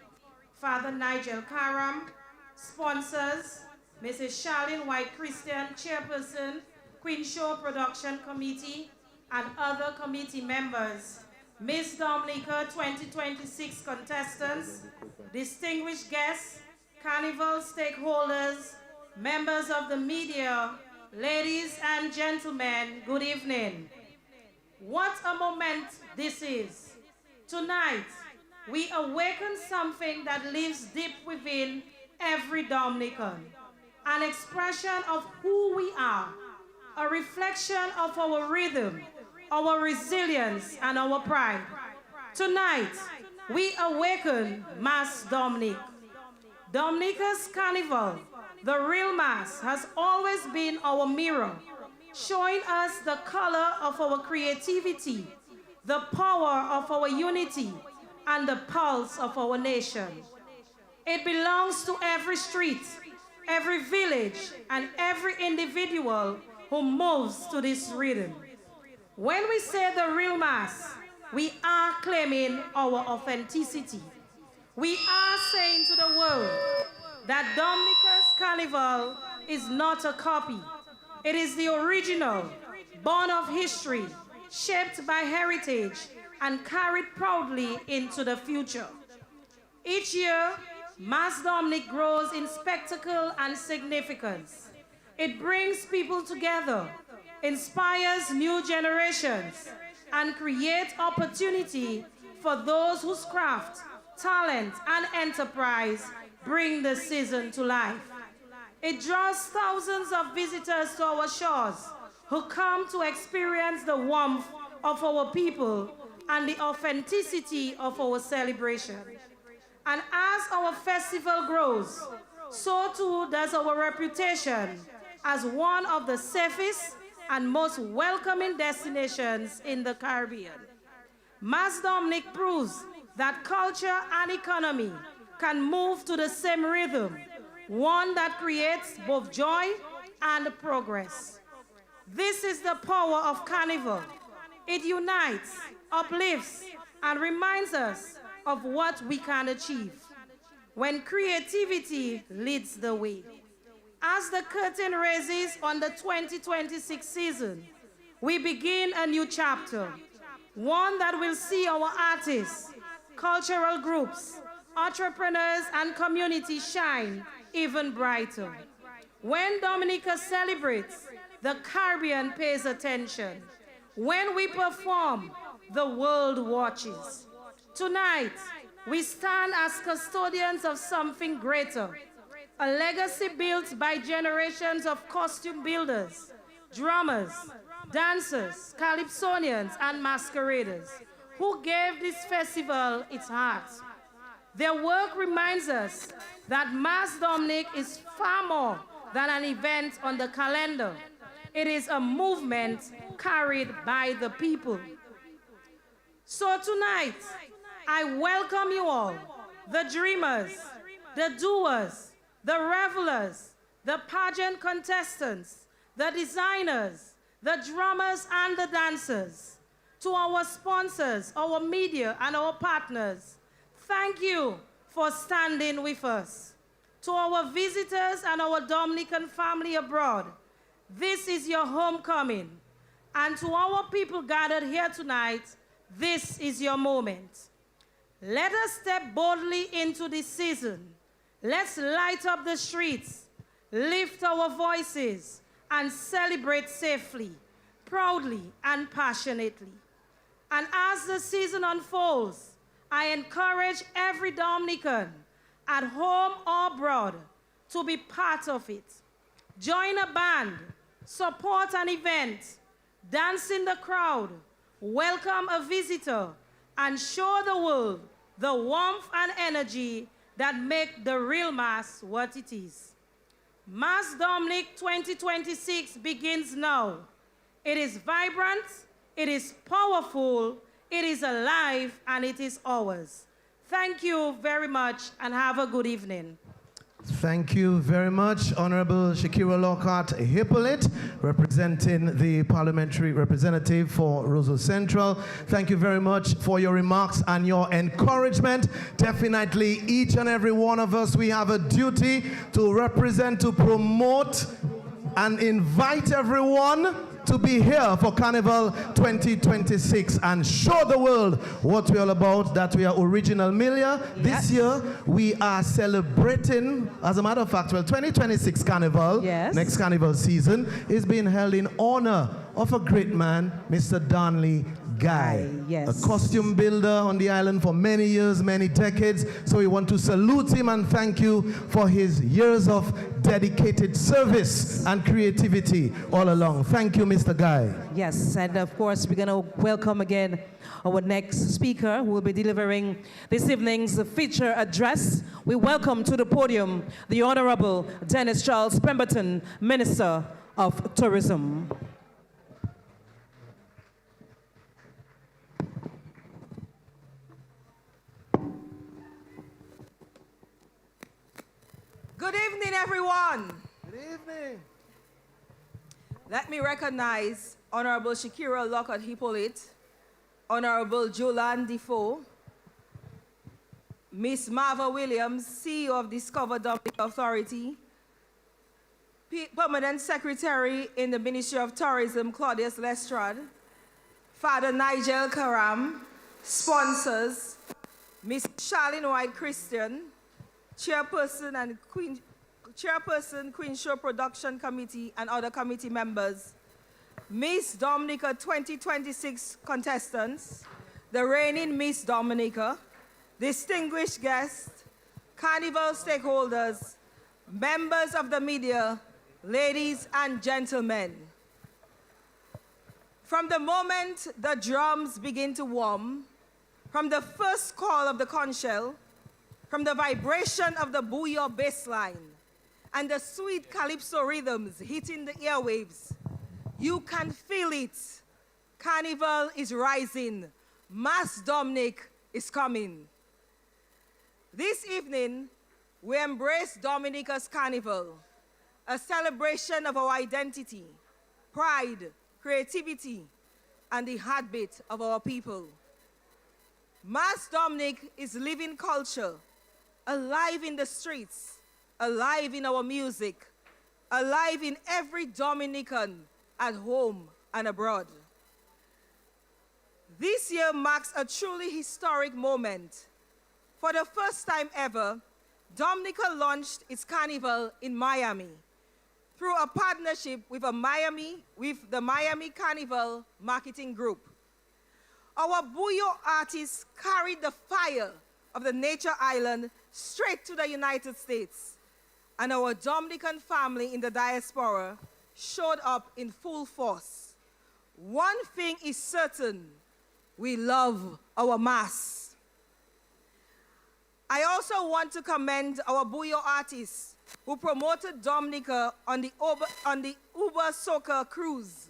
Father Nigel Karam. Sponsors, Mrs. Charlene White Christian, Chairperson, Queen Show Production Committee, and other committee members. Miss Dominica 2026 contestants, distinguished guests, Carnival stakeholders, members of the media, ladies and gentlemen, good evening. What a moment this is. Tonight, we awaken something that lives deep within every Dominican. An expression of who we are, a reflection of our rhythm, our resilience, and our pride. Tonight, we awaken Mass Dominic. Dominica's Carnival, the real Mass, has always been our mirror, showing us the color of our creativity, the power of our unity, and the pulse of our nation. It belongs to every street, every village, and every individual who moves to this rhythm. When we say the real Mass, we are claiming our authenticity. We are saying to the world that Dominica's Carnival is not a copy. It is the original, born of history, shaped by heritage, and carried proudly into the future. Each year, Mass Dominic grows in spectacle and significance. It brings people together, inspires new generations, and creates opportunity for those whose craft, talent, and enterprise bring the season to life. It draws thousands of visitors to our shores who come to experience the warmth of our people and the authenticity of our celebration. And as our festival grows, so too does our reputation as one of the safest and most welcoming destinations in the Caribbean. Mass Dominic proves that culture and economy can move to the same rhythm, one that creates both joy and progress. This is the power of Carnival. It unites, uplifts, and reminds us of what we can achieve when creativity leads the way. As the curtain raises on the 2026 season, we begin a new chapter, one that will see our artists, cultural groups, entrepreneurs, and community shine even brighter. When Dominica celebrates, the Caribbean pays attention. When we perform, the world watches. Tonight, we stand as custodians of something greater, a legacy built by generations of costume builders, drummers, dancers, calypsonians, and masqueraders who gave this festival its heart. Their work reminds us that Mass Dominic is far more than an event on the calendar. It is a movement carried by the people. So tonight, I welcome you all, the dreamers, the doers, the revelers, the pageant contestants, the designers, the drummers, and the dancers, to our sponsors, our media, and our partners. Thank you for standing with us. To our visitors and our Dominican family abroad, this is your homecoming. And to our people gathered here tonight, this is your moment. Let us step boldly into this season. Let's light up the streets, lift our voices, and celebrate safely, proudly, and passionately. And as the season unfolds, I encourage every Dominican, at home or abroad, to be part of it. Join a band, support an event, dance in the crowd, welcome a visitor, and show the world the warmth and energy that make the real Mass what it is. Mass Dominic 2026 begins now. It is vibrant, it is powerful, it is alive, and it is ours. Thank you very much, and have a good evening. Thank you very much, Honorable Shakira Lockhart Hippolyte, representing the parliamentary representative for Roseau Central. Thank you very much for your remarks and your encouragement. Definitely, each and every one of us, we have a duty to represent, to promote, and invite everyone to be here for Carnival 2026 and show the world what we're all about, that we are original Milia. This year, we are celebrating, as a matter of fact, 2026 Carnival, next Carnival season, is being held in honor of a great man, Mr. Darnley Guy, a costume builder on the island for many years, many decades. So we want to salute him and thank you for his years of dedicated service and creativity all along. Thank you, Mr. Guy. Yes, and of course, we're going to welcome again our next speaker who will be delivering this evening's feature address. We welcome to the podium the Honorable Dennis Charles Pemberton, Minister of Tourism. Good evening, everyone. Good evening. Let me recognize Honorable Shakira Lockhart Hippolyte, Honorable Jolan Defoe, Miss Marva Williams, CEO of Discover Dominica Authority, Permanent Secretary in the Ministry of Tourism, Claudius Lestrade, Father Nigel Karam, sponsors, Miss Charlene White Christian, Chairperson Queen Show Production Committee and other committee members, Miss Dominica 2026 contestants, the reigning Miss Dominica, distinguished guests, Carnival stakeholders, members of the media, ladies and gentlemen. From the moment the drums begin to warm, from the first call of the conch shell, from the vibration of the booyah bass line and the sweet calypso rhythms hitting the airwaves, you can feel it. Carnival is rising. Mass Dominic is coming. This evening, we embrace Dominica's Carnival, a celebration of our identity, pride, creativity, and the heartbeat of our people. Mass Dominic is living culture, alive in the streets, alive in our music, alive in every Dominican at home and abroad. This year marks a truly historic moment. For the first time ever, Dominica launched its carnival in Miami through a partnership with the Miami Carnival Marketing Group. Our booyah artists carried the fire of the nature island straight to the United States, and our Dominican family in the diaspora showed up in full force. One thing is certain, we love our Mass. I also want to commend our booyah artists who promoted Dominica on the Uber Soca cruise,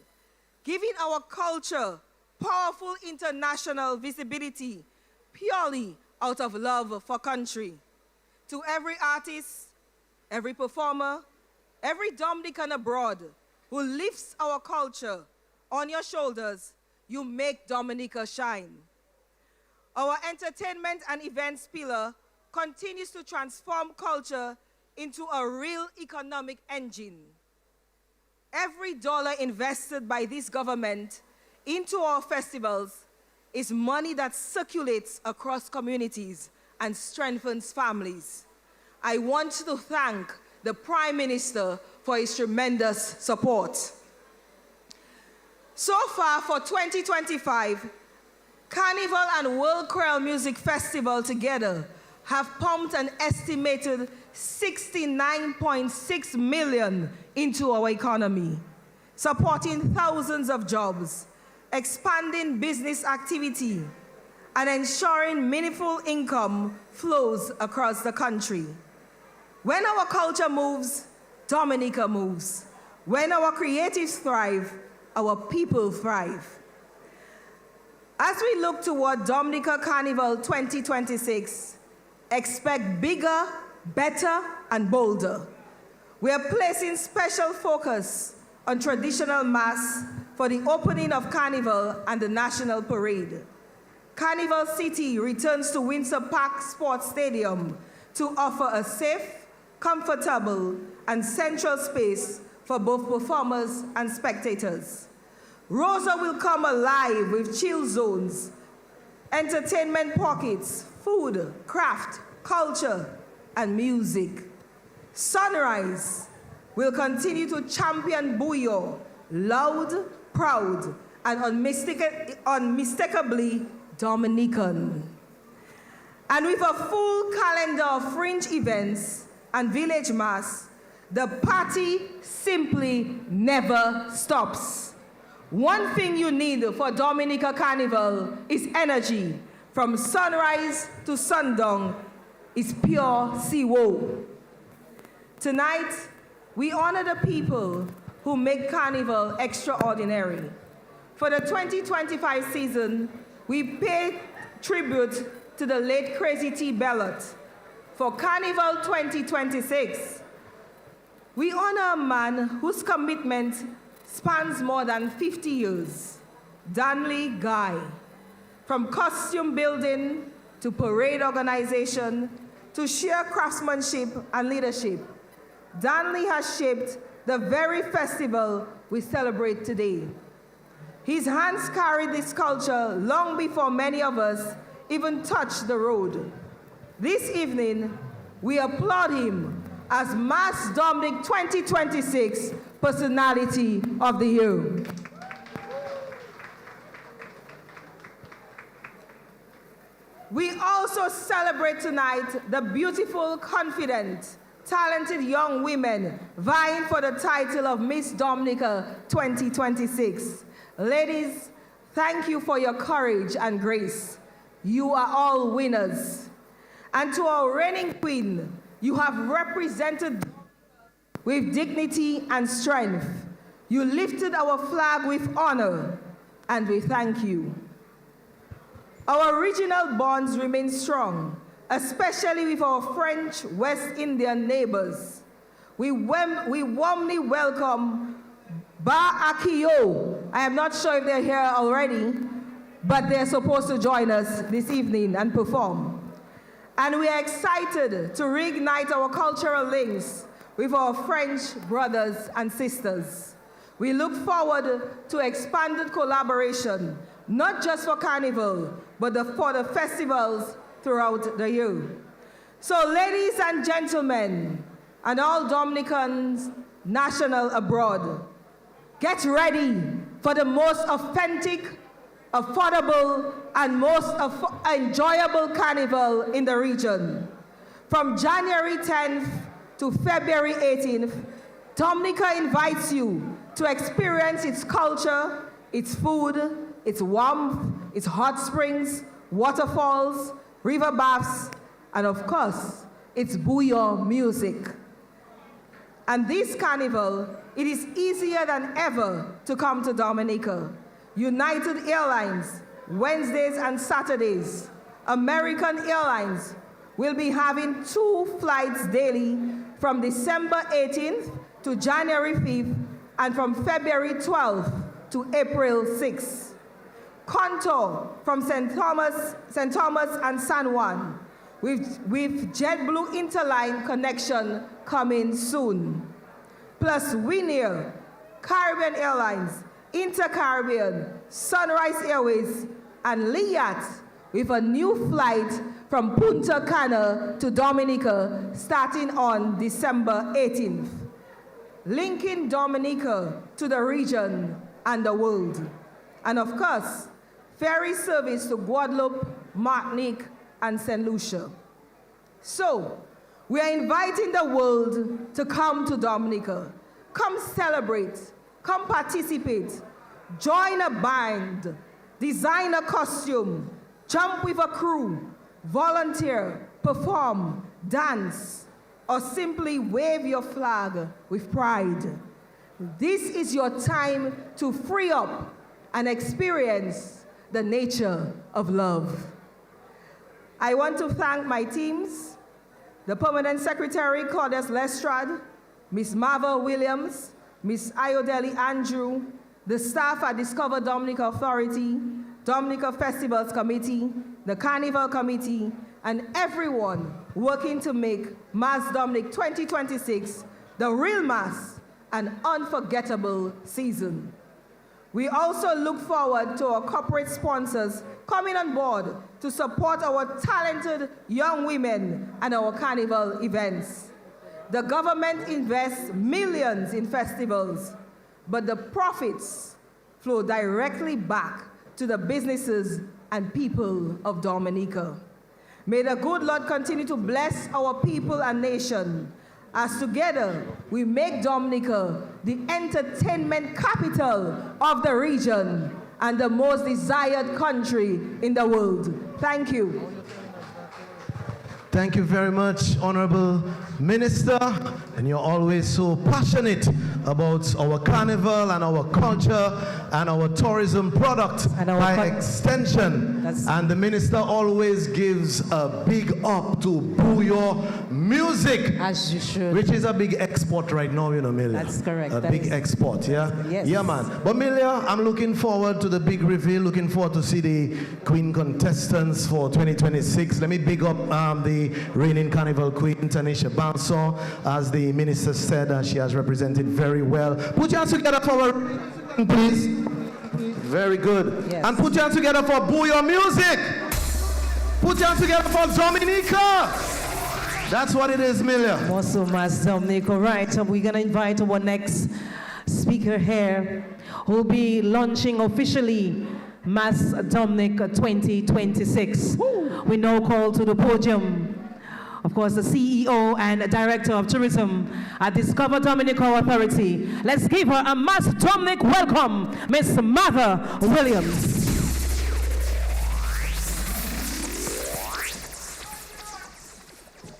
giving our culture powerful international visibility purely out of love for country. To every artist, every performer, every Dominican abroad who lifts our culture on your shoulders, you make Dominica shine. Our entertainment and events pillar continues to transform culture into a real economic engine. Every dollar invested by this government into our festivals is money that circulates across communities and strengthens families. I want to thank the Prime Minister for his tremendous support. So far for 2025, Carnival and World Choral Music Festival together have pumped an estimated 69.6 million into our economy, supporting thousands of jobs, expanding business activity, and ensuring meaningful income flows across the country. When our culture moves, Dominica moves. When our creatives thrive, our people thrive. As we look toward Dominica Carnival 2026, expect bigger, better, and bolder. We are placing special focus on traditional mass for the opening of Carnival and the National Parade. Carnival City returns to Windsor Park Sports Stadium to offer a safe, comfortable, and central space for both performers and spectators. Rosa will come alive with chill zones, entertainment pockets, food, craft, culture, and music. Sunrise will continue to champion Buyo, loud, proud, and unmistakably Dominican. And with a full calendar of fringe events and village mass, the party simply never stops. One thing you need for Dominica Carnival is energy. From sunrise to sundown is pure Siwo. Tonight, we honor the people who make Carnival extraordinary. For the 2025 season, we pay tribute to the late Crazy T. Bellot. For Carnival 2026, we honor a man whose commitment spans more than 50 years, Danley Guy. From costume building to parade organization to sheer craftsmanship and leadership, Danley has shaped the very festival we celebrate today. His hands carried this culture long before many of us even touched the road. This evening, we applaud him as Mass Dominic 2026 Personality of the Year. We also celebrate tonight the beautiful, confident, talented young women vying for the title of Miss Dominica 2026. Ladies, thank you for your courage and grace. You are all winners. And to our reigning queen, you have represented with dignity and strength. You lifted our flag with honor, and we thank you. Our regional bonds remain strong, especially with our French West Indian neighbors. We warmly welcome Ba Akio. I am not sure if they're here already, but they're supposed to join us this evening and perform. And we are excited to reignite our cultural links with our French brothers and sisters. We look forward to expanded collaboration, not just for Carnival, but for the festivals throughout the year. So ladies and gentlemen, and all Dominicans national abroad, get ready for the most authentic, affordable, and most enjoyable carnival in the region. From January 10th to February 18th, Dominica invites you to experience its culture, its food, its warmth, its hot springs, waterfalls, river baths, and of course, its bouillon music. And this carnival, it is easier than ever to come to Dominica. United Airlines, Wednesdays and Saturdays. American Airlines will be having 2 flights daily from December 18th to January 5th and from February 12th to April 6th. Contour from St. Thomas and San Juan with JetBlue Interline connection coming soon. Plus Winair, Caribbean Airlines, Inter-Caribbean, Sunrise Airways, and Liat with a new flight from Punta Cana to Dominica starting on December 18th, linking Dominica to the region and the world. And of course, ferry service to Guadeloupe, Martinique, and St. Lucia. So, we are inviting the world to come to Dominica. Come celebrate, come participate, join a band, design a costume, jump with a crew, volunteer, perform, dance, or simply wave your flag with pride. This is your time to free up and experience the nature of love. I want to thank my teams, the Permanent Secretary, Claudius Lestrade, Miss Marva Williams, Miss Ayodele Andrew, the staff at Discover Dominica Authority, Dominica Festivals Committee, the Carnival Committee, and everyone working to make Mass Dominic 2026 the real Mass and unforgettable season. We also look forward to our corporate sponsors coming on board to support our talented young women and our carnival events. The government invests millions in festivals, but the profits flow directly back to the businesses and people of Dominica. May the good Lord continue to bless our people and nation, as together we make Dominica the entertainment capital of the region and the most desired country in the world. Thank you. Thank you very much, Honorable Minister, and you're always so passionate about our carnival and our culture and our tourism product by extension. And the minister always gives a big up to Booyah music, as you should, which is a big export right now, you know, Milia. That's correct. A big export, yeah? Yes. Yeah, man. But Milia, I'm looking forward to the big reveal, looking forward to see the Queen contestants for 2026. Let me big up the reigning Carnival Queen, Tanisha Banso. As the minister said, she has represented very well. Put your hands together for her, please. Very good. Yes. And put your hands together for Booyah music. Put your hands together for Dominica. That's what it is, Milia. Awesome, Mass Dominica. Right, we're going to invite our next speaker here, who will be launching officially Mass Dominica 2026. Woo. We now call to the podium, of course, the CEO and Director of Tourism at Discover Dominica Authority. Let's give her a Mass Dominic welcome, Miss Martha Williams.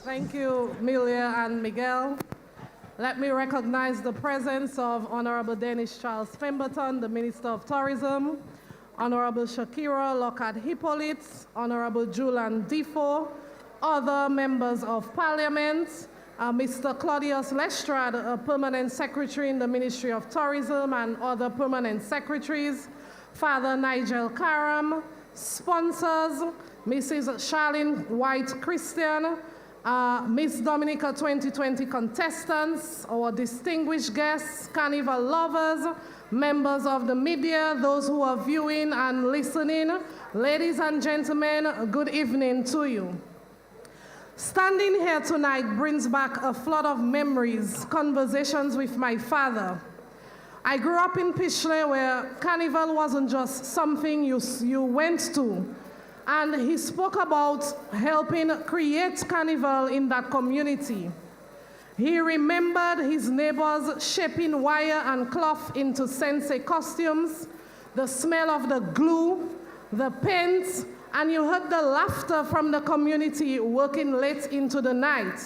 Thank you, Milia and Miguel. Let me recognize the presence of Honorable Dennis Charles Pemberton, the Minister of Tourism, Honorable Shakira Lockhart-Hippolyte, Honorable Julian Defoe, other members of Parliament, Mr. Claudius Lestrade, a Permanent Secretary in the Ministry of Tourism, and other Permanent Secretaries, Father Nigel Karam, sponsors, Mrs. Charlene White Christian, Miss Dominica 2020 contestants, our distinguished guests, carnival lovers, members of the media, those who are viewing and listening, ladies and gentlemen, good evening to you. Standing here tonight brings back a flood of memories, conversations with my father. I grew up in Pishley, where carnival wasn't just something you went to. And he spoke about helping create carnival in that community. He remembered his neighbors shaping wire and cloth into sensei costumes, the smell of the glue, the paint, and you heard the laughter from the community working late into the night.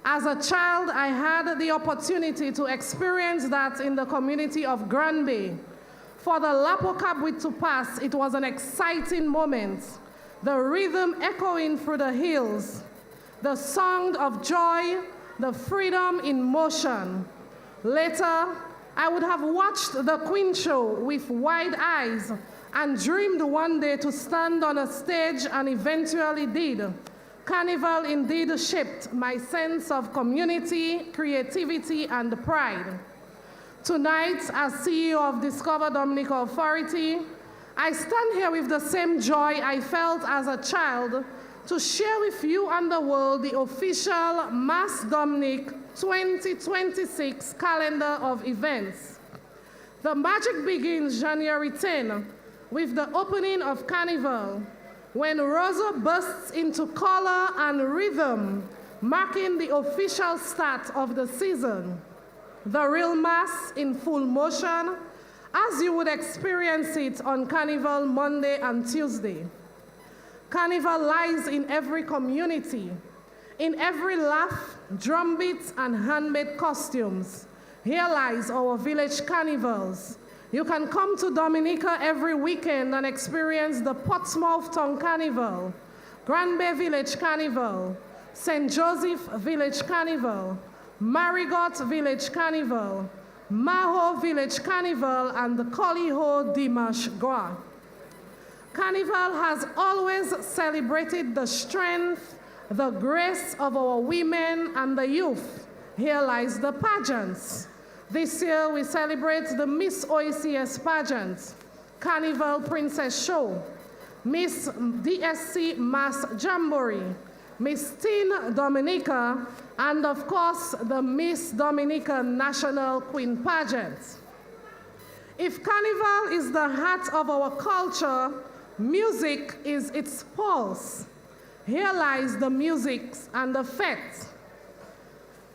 As a child, I had the opportunity to experience that in the community of Grand Bay. For the Lapo Kabwi to pass, it was an exciting moment. The rhythm echoing through the hills, the song of joy, the freedom in motion. Later, I would have watched the Queen show with wide eyes and dreamed one day to stand on a stage, and eventually did. Carnival indeed shaped my sense of community, creativity, and pride. Tonight, as CEO of Discover Dominica Authority, I stand here with the same joy I felt as a child to share with you and the world the official Mas Dominic 2026 calendar of events. The magic begins January 10 with the opening of Carnival, when Rosa bursts into color and rhythm, marking the official start of the season. The real Mass in full motion, as you would experience it on Carnival Monday and Tuesday. Carnival lies in every community, in every laugh, drumbeats, and handmade costumes. Here lies our village carnivals. You can come to Dominica every weekend and experience the Portsmouth Town Carnival, Grand Bay Village Carnival, St. Joseph Village Carnival, Marigot Village Carnival, Maho Village Carnival, and the Koliho Dimash Gua. Carnival has always celebrated the strength, the grace of our women and the youth. Here lies the pageants. This year we celebrate the Miss OECS pageant, Carnival Princess Show, Miss DSC Mass Jamboree, Miss Teen Dominica, and of course the Miss Dominica National Queen Pageant. If Carnival is the heart of our culture, music is its pulse. Here lies the music and the fete.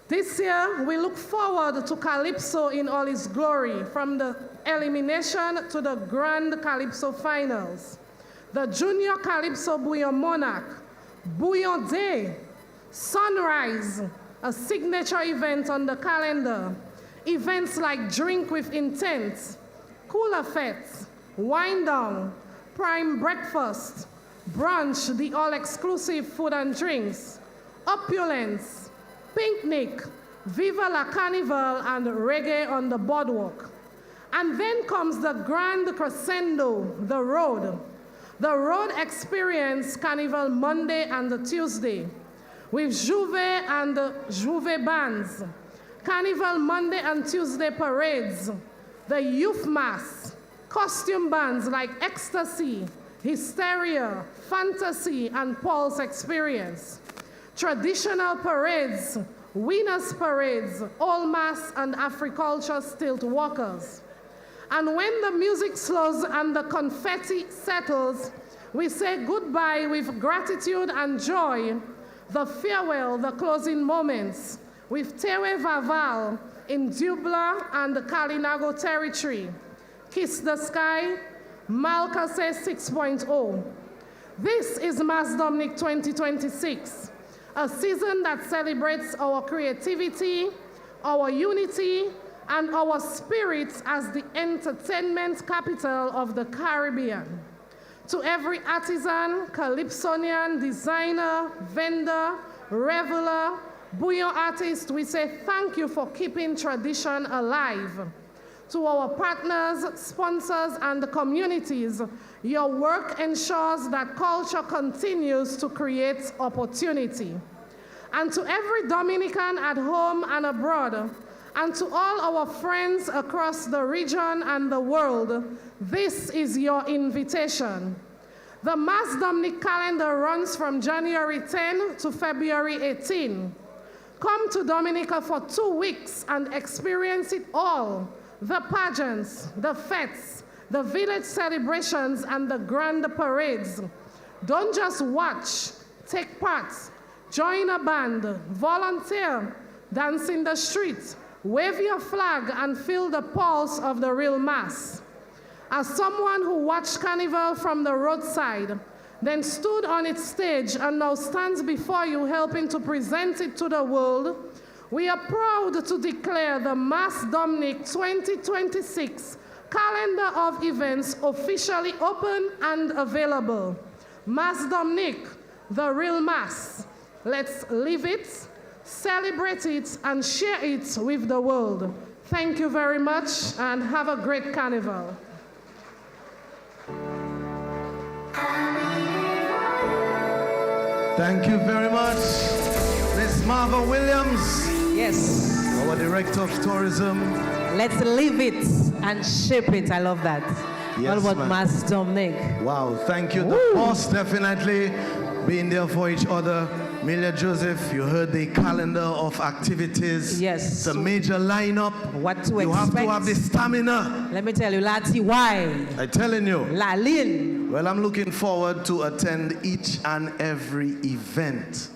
This year, we look forward to Calypso in all its glory, from the elimination to the Grand Calypso Finals. The Junior Calypso Bouillon Monarch, Bouillon Day, Sunrise, a signature event on the calendar. Events like Drink with Intent, Cooler Fete, Wine Down, Prime Breakfast, Brunch, the all-exclusive food and drinks, Opulence, Picnic, Viva la Carnival, and Reggae on the Boardwalk. And then comes the grand crescendo, the road. The road experience Carnival Monday and the Tuesday, with Juve and the Juve bands, Carnival Monday and Tuesday parades, the youth mass, costume bands like Ecstasy, Hysteria, Fantasy, and Pulse Experience, traditional parades, winners parades, all mass and Africulture stilt walkers. And when the music slows and the confetti settles, we say goodbye with gratitude and joy, the farewell, the closing moments, with Tewe Vaval in Dubla and the Kalinago territory, Kiss the Sky, Malkase 6.0. This is Mas Dominic 2026, a season that celebrates our creativity, our unity, and our spirits as the entertainment capital of the Caribbean. To every artisan, calypsonian, designer, vendor, reveler, bouillon artist, we say thank you for keeping tradition alive. To our partners, sponsors, and the communities, your work ensures that culture continues to create opportunity. And to every Dominican at home and abroad, and to all our friends across the region and the world, this is your invitation. The Mas Dominic calendar runs from January 10 to February 18. Come to Dominica for 2 weeks and experience it all: the pageants, the fetes, the village celebrations, and the grand parades. Don't just watch, take part, join a band, volunteer, dance in the street, wave your flag, and feel the pulse of the real Mass. As someone who watched Carnival from the roadside, then stood on its stage and now stands before you helping to present it to the world, we are proud to declare the Mas Dominic 2026 calendar of events officially open and available. Mas Dominic, the real Mass. Let's live it, celebrate it, and share it with the world. Thank you very much, and have a great Carnival. Thank you very much, Miss Marva Williams. Yes. Our Director of Tourism. Let's live it and shape it. I love that. Yes, what about man. Master Dominic? Wow, thank you. The boss definitely being there for each other. Milia Joseph, you heard the calendar of activities. Yes. It's a major lineup. What to You have expect? to have the stamina. Let me tell you, Lati, why? I'm telling you. Lalin. Well, I'm looking forward to attend each and every event.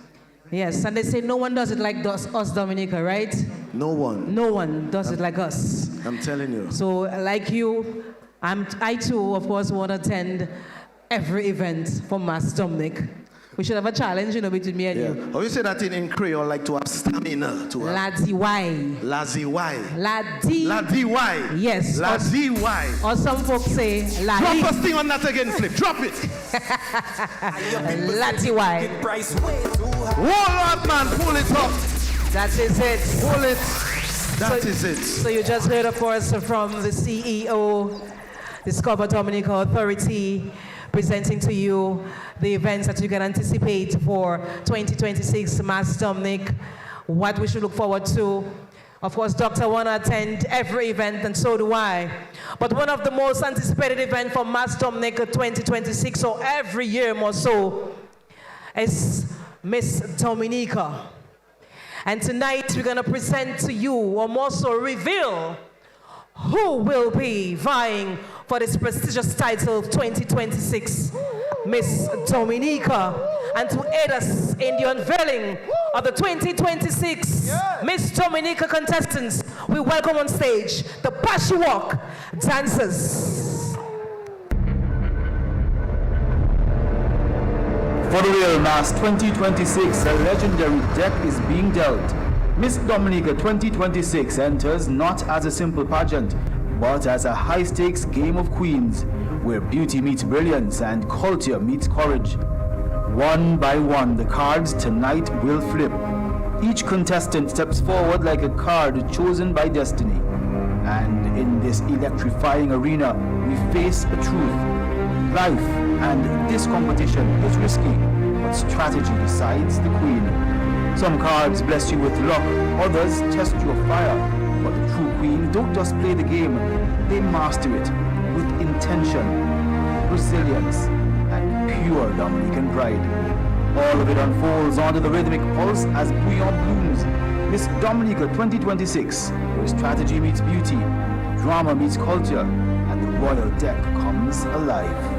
Yes, and they say no one does it like us, Dominica, right? No one. No one does it like us. I'm telling you. So, like you, I too, of course, want to attend every event for Master Dominic. We should have a challenge, between me and you. How you say that in Creole, like to have stamina? To have. Laziwai. Laziwai. Ladiwai. Yes. Laziwai. Or some folks say Ladi. Drop a thing on that again, Flip. Drop it. Laziwai. Hold on, man. Pull it up. That is it. Pull it. That is it. So you just heard, of course, from the CEO, Discover Dominica Authority, presenting to you the events that you can anticipate for 2026 Master Dominic, what we should look forward to. Of course, Dr. want to attend every event, and so do I. But one of the most anticipated events for Master Dominic 2026, or every year more so, is Miss Dominica. And tonight we're going to present to you, or more so reveal, who will be vying for this prestigious title of 2026, Miss Dominica. And to aid us in the unveiling of the 2026 Miss Dominica contestants, we welcome on stage the Pashiwalk Dancers. For the Real Mass 2026, a legendary deck is being dealt. Miss Dominica 2026 enters not as a simple pageant, but as a high-stakes game of queens, where beauty meets brilliance and culture meets courage. One by one, the cards tonight will flip. Each contestant steps forward like a card chosen by destiny. And in this electrifying arena, we face a truth. Life and this competition is risky, but strategy decides the queen. Some cards bless you with luck, others test your fire. But the true queen don't just play the game, they master it with intention, resilience, and pure Dominican pride. All of it unfolds under the rhythmic pulse as bouillon blooms. Miss Dominica 2026, where strategy meets beauty, drama meets culture, and the royal deck comes alive.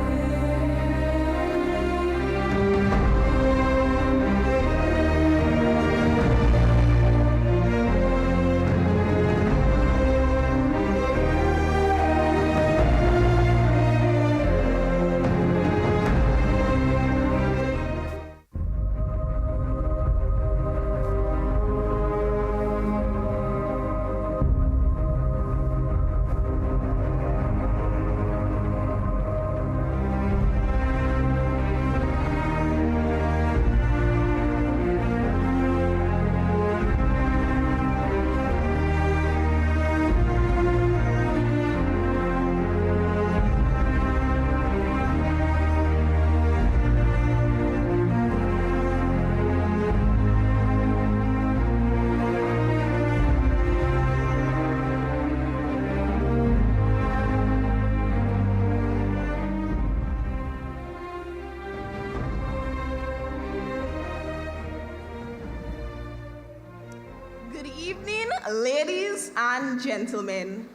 Ladies and gentlemen,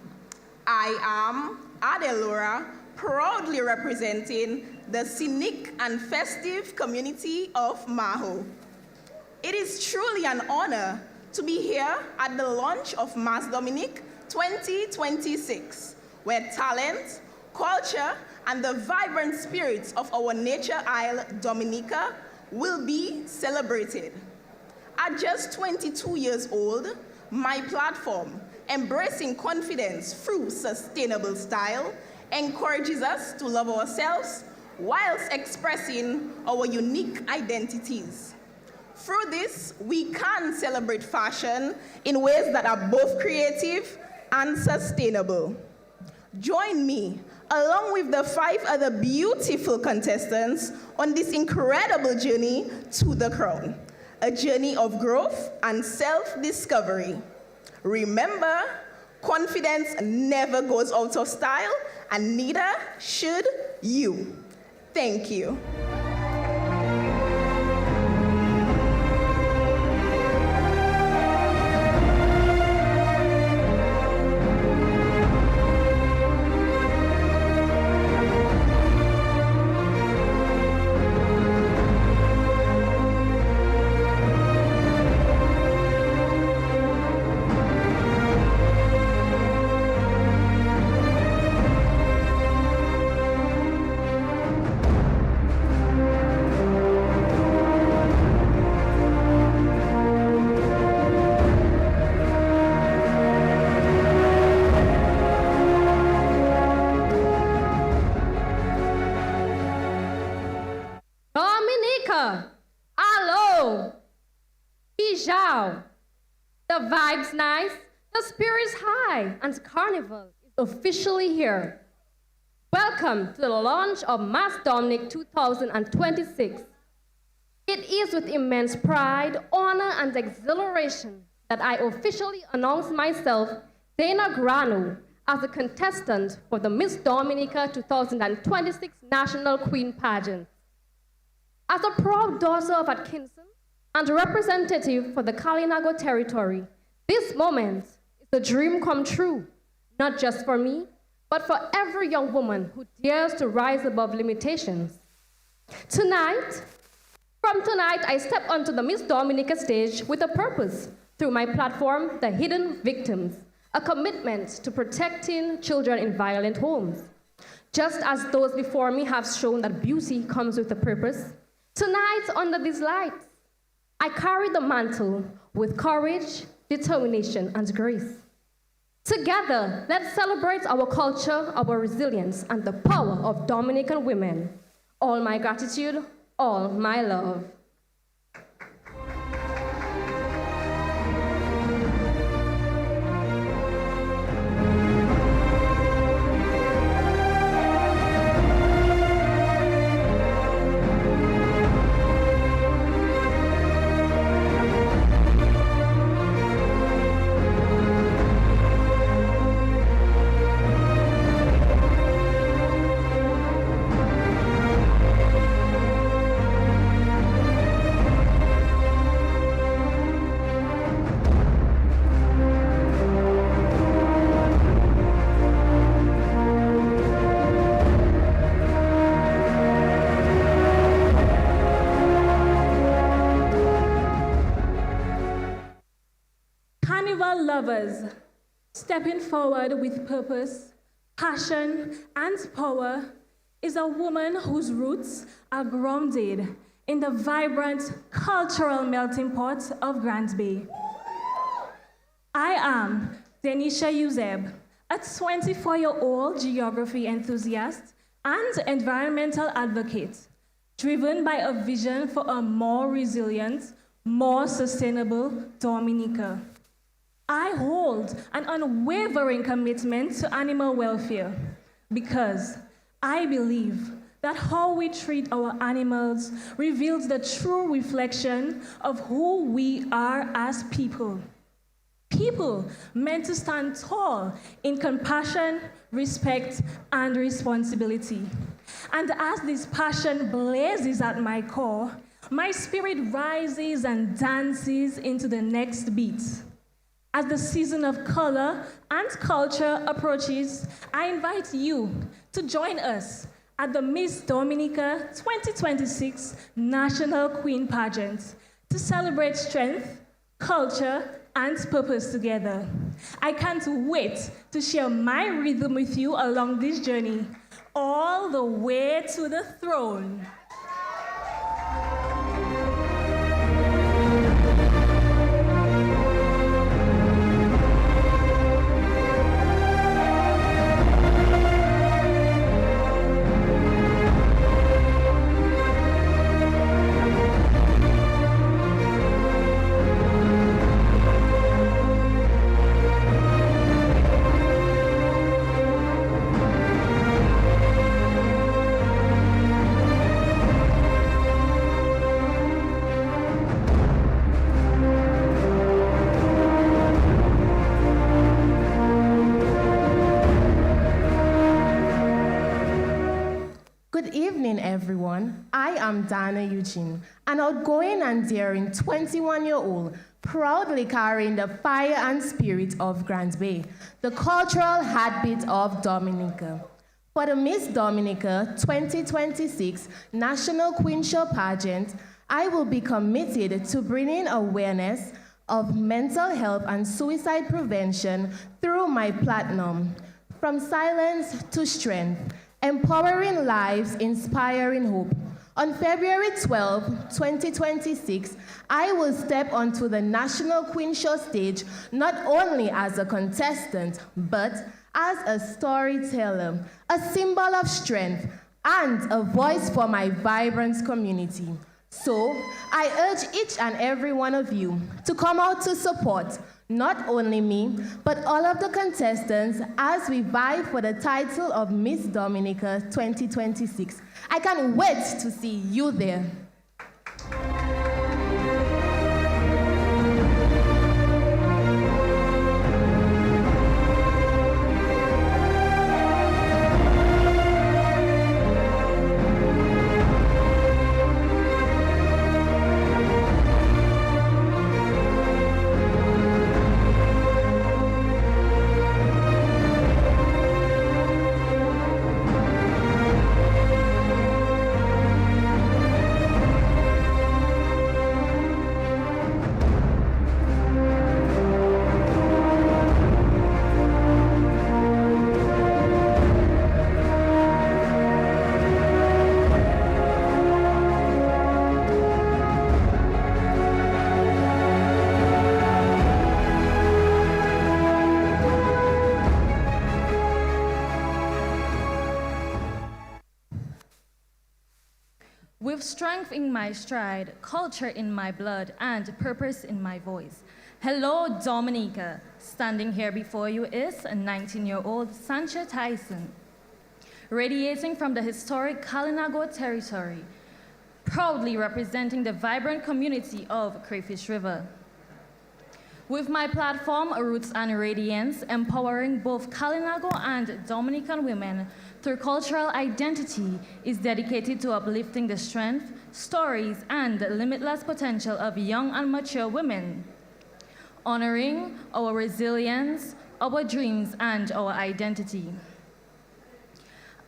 I am Adelora, proudly representing the scenic and festive community of Maho. It is truly an honor to be here at the launch of Mass Dominic 2026, where talent, culture, and the vibrant spirits of our nature isle, Dominica, will be celebrated. At just 22 years old, my platform, Embracing Confidence Through Sustainable Style, encourages us to love ourselves whilst expressing our unique identities. Through this, we can celebrate fashion in ways that are both creative and sustainable. Join me, along with the 5 other beautiful contestants, on this incredible journey to the crown. A journey of growth and self-discovery. Remember, confidence never goes out of style, and neither should you. Thank you. Dominica, hello, Bijou. The vibe's nice, the spirit's high, and Carnival is officially here. Welcome to the launch of Mass Dominic 2026. It is with immense pride, honor, and exhilaration that I officially announce myself, Dana Granu, as a contestant for the Miss Dominica 2026 National Queen Pageant. As a proud daughter of Atkinson and a representative for the Kalinago territory, this moment is a dream come true, not just for me, but for every young woman who dares to rise above limitations. Tonight, I step onto the Miss Dominica stage with a purpose through my platform, The Hidden Victims, a commitment to protecting children in violent homes. Just as those before me have shown that beauty comes with a purpose, tonight, under these lights, I carry the mantle with courage, determination, and grace. Together, let's celebrate our culture, our resilience, and the power of Dominican women. All my gratitude, all my love. Carnival lovers, stepping forward with purpose, passion, and power is a woman whose roots are grounded in the vibrant cultural melting pot of Grants Bay. I am Denisha Uzeb, a 24-year-old geography enthusiast and environmental advocate, driven by a vision for a more resilient, more sustainable Dominica. I hold an unwavering commitment to animal welfare because I believe that how we treat our animals reveals the true reflection of who we are as people. People meant to stand tall in compassion, respect, and responsibility. And as this passion blazes at my core, my spirit rises and dances into the next beat. As the season of color and culture approaches, I invite you to join us at the Miss Dominica 2026 National Queen Pageant to celebrate strength, culture, and purpose together. I can't wait to share my rhythm with you along this journey, all the way to the throne. evening, everyone. I am Dana Eugene, an outgoing and daring 21-year-old, proudly carrying the fire and spirit of Grand Bay, the cultural heartbeat of Dominica. For the Miss Dominica 2026 National Queen Show pageant, I will be committed to bringing awareness of mental health and suicide prevention through my platinum, From Silence to Strength, Empowering Lives, Inspiring Hope. On February 12, 2026, I will step onto the National Queen Show stage not only as a contestant, but as a storyteller, a symbol of strength, and a voice for my vibrant community. So, I urge each and every one of you to come out to support not only me, but all of the contestants as we vie for the title of Miss Dominica 2026. I can't wait to see you there. With strength in my stride, culture in my blood, and purpose in my voice. Hello, Dominica. Standing here before you is a 19-year-old Sancha Tyson, radiating from the historic Kalinago territory, proudly representing the vibrant community of Crayfish River. With my platform, Roots and Radiance, empowering both Kalinago and Dominican women through cultural identity, is dedicated to uplifting the strength, stories, and limitless potential of young and mature women, honoring our resilience, our dreams, and our identity.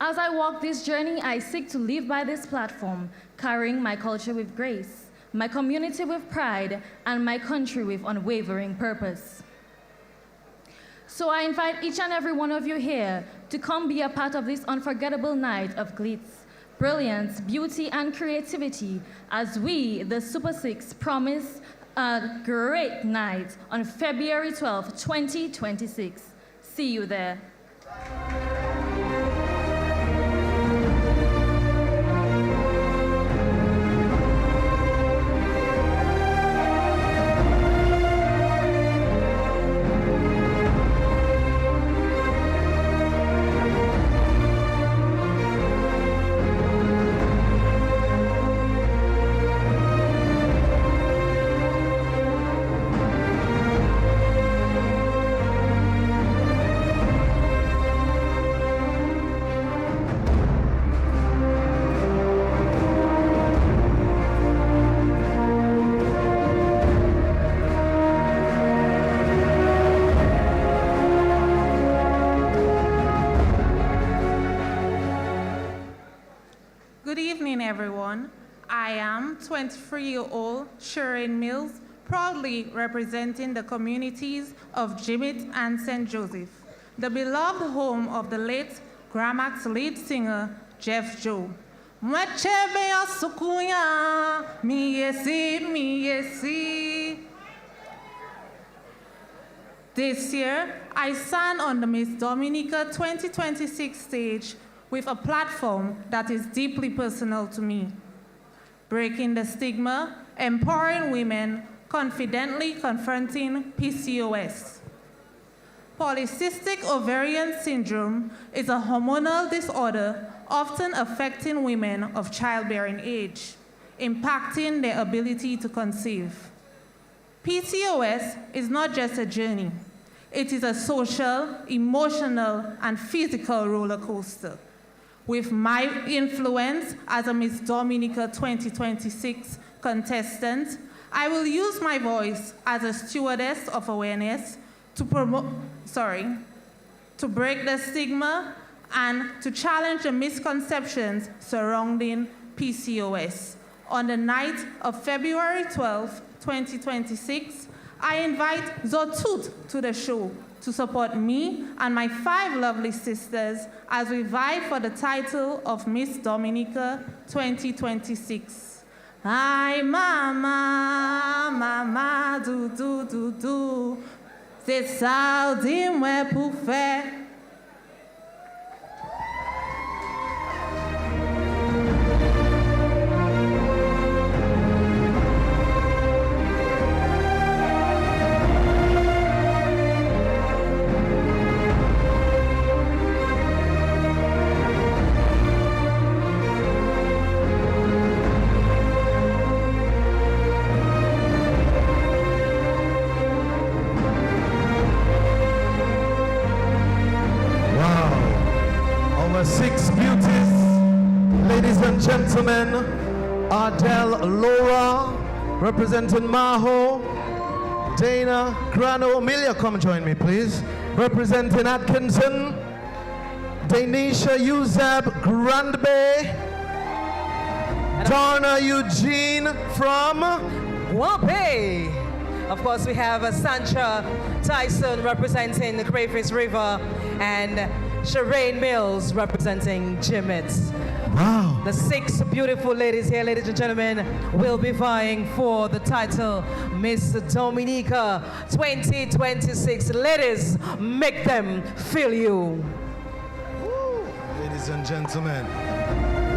As I walk this journey, I seek to live by this platform, carrying my culture with grace, my community with pride, and my country with unwavering purpose. So I invite each and every one of you here to come be a part of this unforgettable night of glitz, brilliance, beauty, and creativity as we, the Super Six, promise a great night on February 12, 2026. See you there. Good evening, everyone. I am 23-year-old Shireen Mills, proudly representing the communities of Jimmet and St. Joseph, the beloved home of the late Gramax lead singer, Jeff Joe. This year, I stand on the Miss Dominica 2026 stage with a platform that is deeply personal to me. Breaking the stigma, empowering women, confidently confronting PCOS. Polycystic ovarian syndrome is a hormonal disorder often affecting women of childbearing age, impacting their ability to conceive. PCOS is not just a journey. It is a social, emotional, and physical roller coaster. with my influence as a Miss Dominica 2026 contestant, I will use my voice as a stewardess of awareness to break the stigma and to challenge the misconceptions surrounding PCOS. On the night of February 12, 2026, I invite Zotut to the show to support me and my 5 lovely sisters as we vie for the title of Miss Dominica 2026. Ay, mama, mama, do, c'est ça, dis-moi pour faire. Gentlemen, Adele Laura, representing Maho, Dana Grano, Amelia, come join me, please. Representing Atkinson, Danisha Uzab, Grand Bay, Donna Eugene from Wampay. Of course, we have Sancha Tyson representing the Crayfish River and Shireen Mills representing Jimmets. Wow. The 6 beautiful ladies here, ladies and gentlemen, will be vying for the title Miss Dominica 2026. Ladies, make them feel you. Woo. Ladies and gentlemen,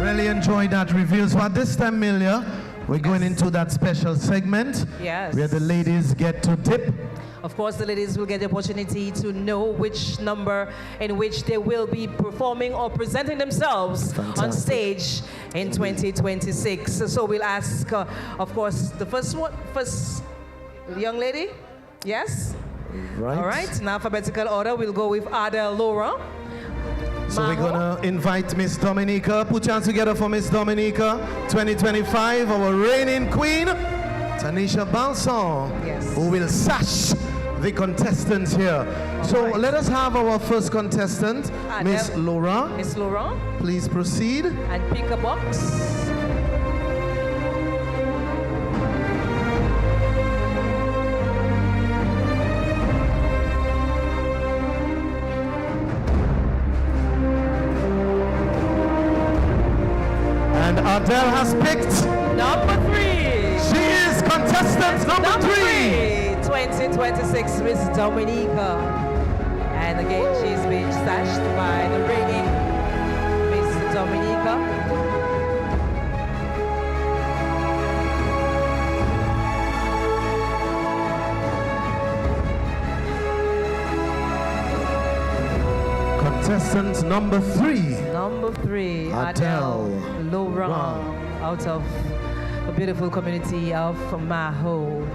really enjoyed that review. So at this time, Amelia, we're going into that special segment where the ladies get to dip. Of course, the ladies will get the opportunity to know which number in which they will be performing or presenting themselves on stage in 2026. So we'll ask, of course, the first young lady. Yes? Right. All right, in alphabetical order, we'll go with Adele Laura. So we're gonna invite Miss Dominica. Put your hands together for Miss Dominica 2025, our reigning queen, Tanisha Balson, who will sash the contestants here. So let us have our first contestant, Miss Laura. Miss Laura. Please proceed. And pick a box. And Adele has picked number 3. She is contestant number 3. 2026 Miss Dominica. And again, she's been stashed by the reigning Miss Dominica. Contestant number 3. Number 3, Adele Laurent, out of the beautiful community of Maho.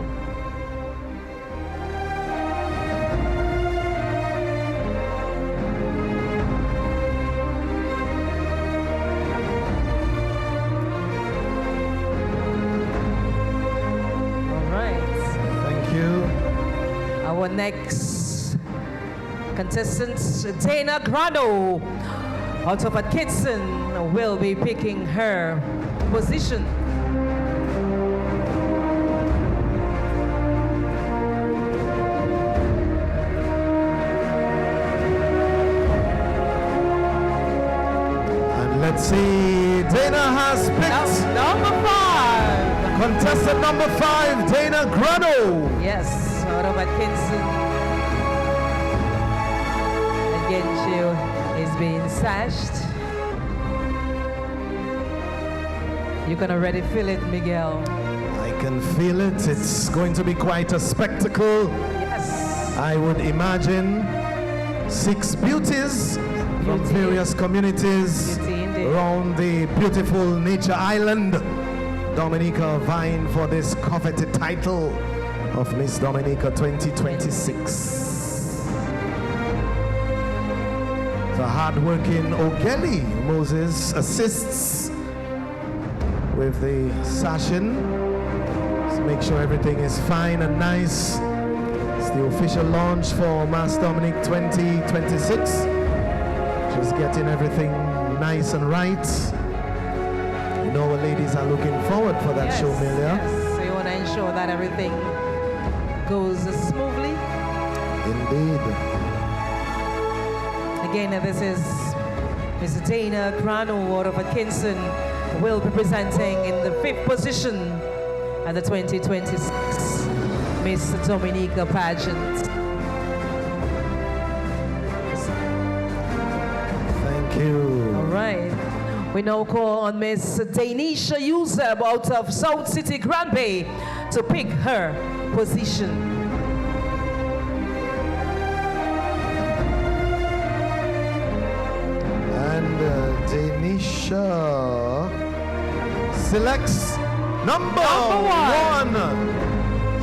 Our next contestant, Dana Grano, out of Atkinson, will be picking her position. And let's see, Dana has picked number 5. Contestant number 5, Dana Grano. Yes. Out of Atkinson. Again, she is being sashed. You can already feel it, Miguel. I can feel it. It's going to be quite a spectacle. Yes. I would imagine 6 beauties from various communities around the beautiful nature island. Dominica vying for this coveted title of Miss Dominica 2026. The hard-working Ogeli Moses assists with the session. So make sure everything is fine and nice. It's the official launch for Mass Dominic 2026. Just getting everything nice and right. You know our ladies are looking forward for that show, Melia. Yes, we want to ensure that everything goes smoothly. Indeed. Again, this is Ms. Dana Grano out of Atkinson, will be presenting in the 5th position at the 2026 Miss Dominica pageant. Thank you. All right. We now call on Miss Danisha Yuseb out of South City Grand Bay to pick her position. And Danisha selects number one.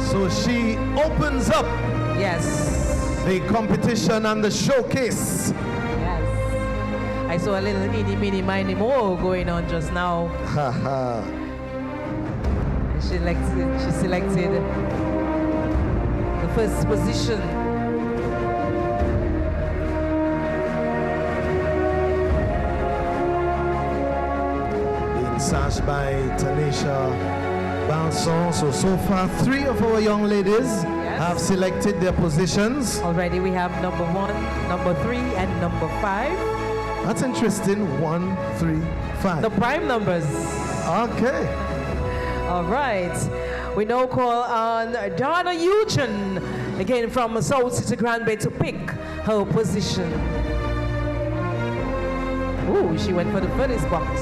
So she opens up the competition and the showcase. I saw a little itty bitty miny mo going on just now. And she selected the first position. Being sashed by Tanisha Balson. So far, 3 of our young ladies have selected their positions. Already we have number 1, number 3, and number 5. That's interesting. 1, 3, 5. The prime numbers. Okay. All right. We now call on Donna Eugene, again from South City Grand Bay, to pick her position. Ooh, she went for the first box.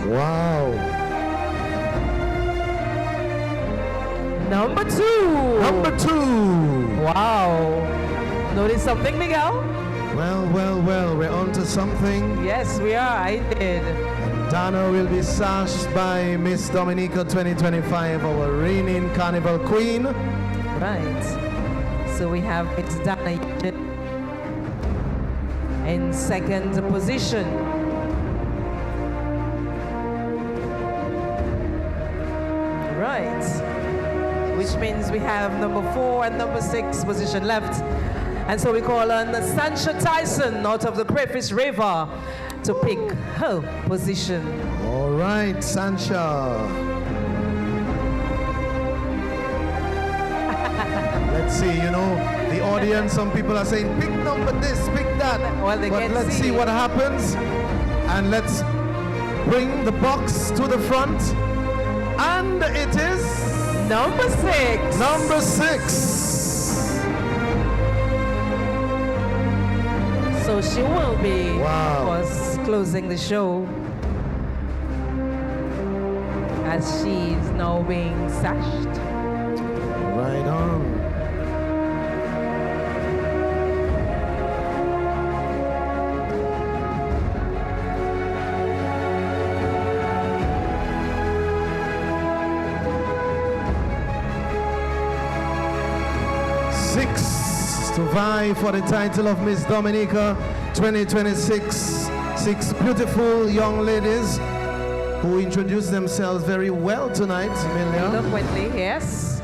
Wow. Number 2. Number 2. Wow. Notice something, Miguel? Well, we're on to something. Yes, we are. I did. Donna will be sashed by Miss Dominica 2025, our reigning carnival queen. Right. So we have Miss Donna in 2nd position. Right. Which means we have number 4 and number 6 position left. And so we call on Sancha Tyson out of the Crayfish River to pick her position. All right, Sancha. Let's see, the audience, some people are saying, pick number this, pick that. Well, but let's see what happens. And let's bring the box to the front. And it is number 6. Number 6. So she will be, of course, closing the show as she is now being sashed. Right on. To vie for the title of Miss Dominica 2026. 6 beautiful young ladies who introduced themselves very well tonight, Amelia. Eloquently, yes.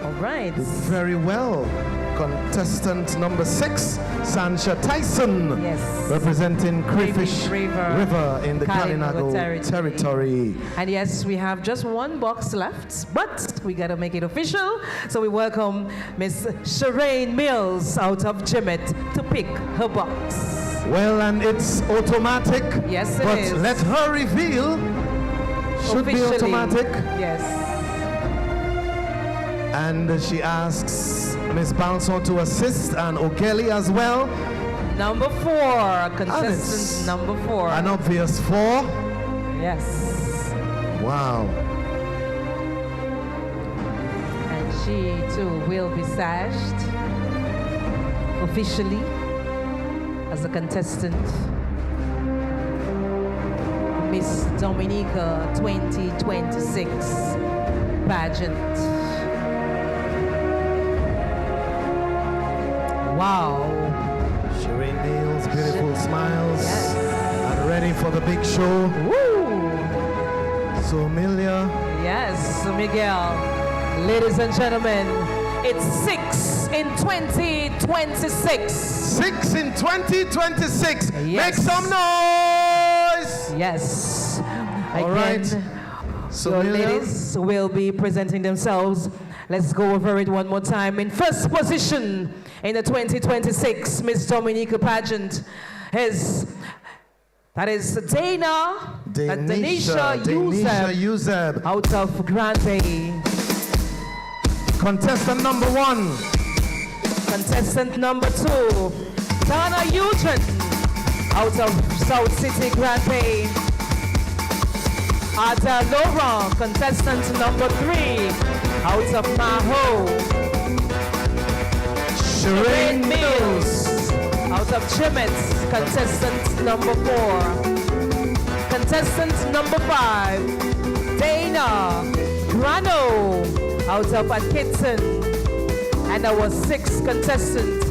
All right. Did very well. Contestant number 6, Sancha Tyson, representing Crayfish River in the Kalinago territory. And yes, we have just 1 box left, but we got to make it official. So we welcome Miss Shireen Mills out of Jimmet to pick her box. Well, and it's automatic. Yes, it but is. Let her reveal. Should be automatic. Yes. And she asks Miss Balson to assist, and O'Kelly as well. Number 4, contestant number 4. An obvious 4. Yes. Wow. And she too will be sashed officially as a contestant. Miss Dominica 2026 pageant. She Shireen Niels, beautiful smiles. And ready for the big show. Woo! So Amelia. Yes, Miguel. Ladies and gentlemen, it's 6 in 2026. 6 in 2026. Yes. Make some noise. Yes. All right. So So ladies will be presenting themselves. Let's go over it one more time. In first position in the 2026 Miss Dominica pageant is Denisha Yuzeb out of Grand Bay. Contestant number 1. Contestant number 2, Donna Eugene out of South City, Grand Bay. Ada Laurent, contestant number 3 out of Maho. Shireen Mills out of Chimets, contestant number 4. Contestant number 5, Dana Grano out of Atkinson. And our 6th contestant,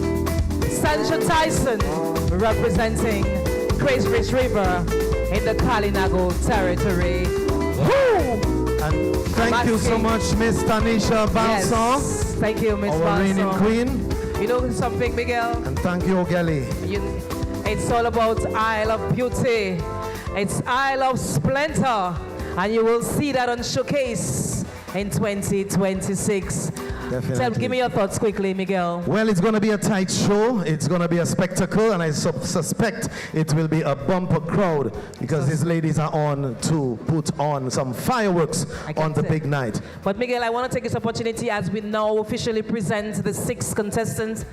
Sandra Tyson, representing Grace Ridge River in the Kalinago territory. Woo! And thank you so much, Miss Tanisha Banson. Yes, thank you, Miss Our reigning queen. You know something, Miguel? And thank you, Ogelli. It's all about Isle of Beauty. It's Isle of Splendor. And you will see that on Showcase in 2026. Definitely. Give me your thoughts quickly, Miguel. Well, it's going to be a tight show. It's going to be a spectacle, and I suspect it will be a bumper crowd because these ladies are on to put on some fireworks on the big night. But Miguel, I want to take this opportunity as we now officially present the 6 contestants.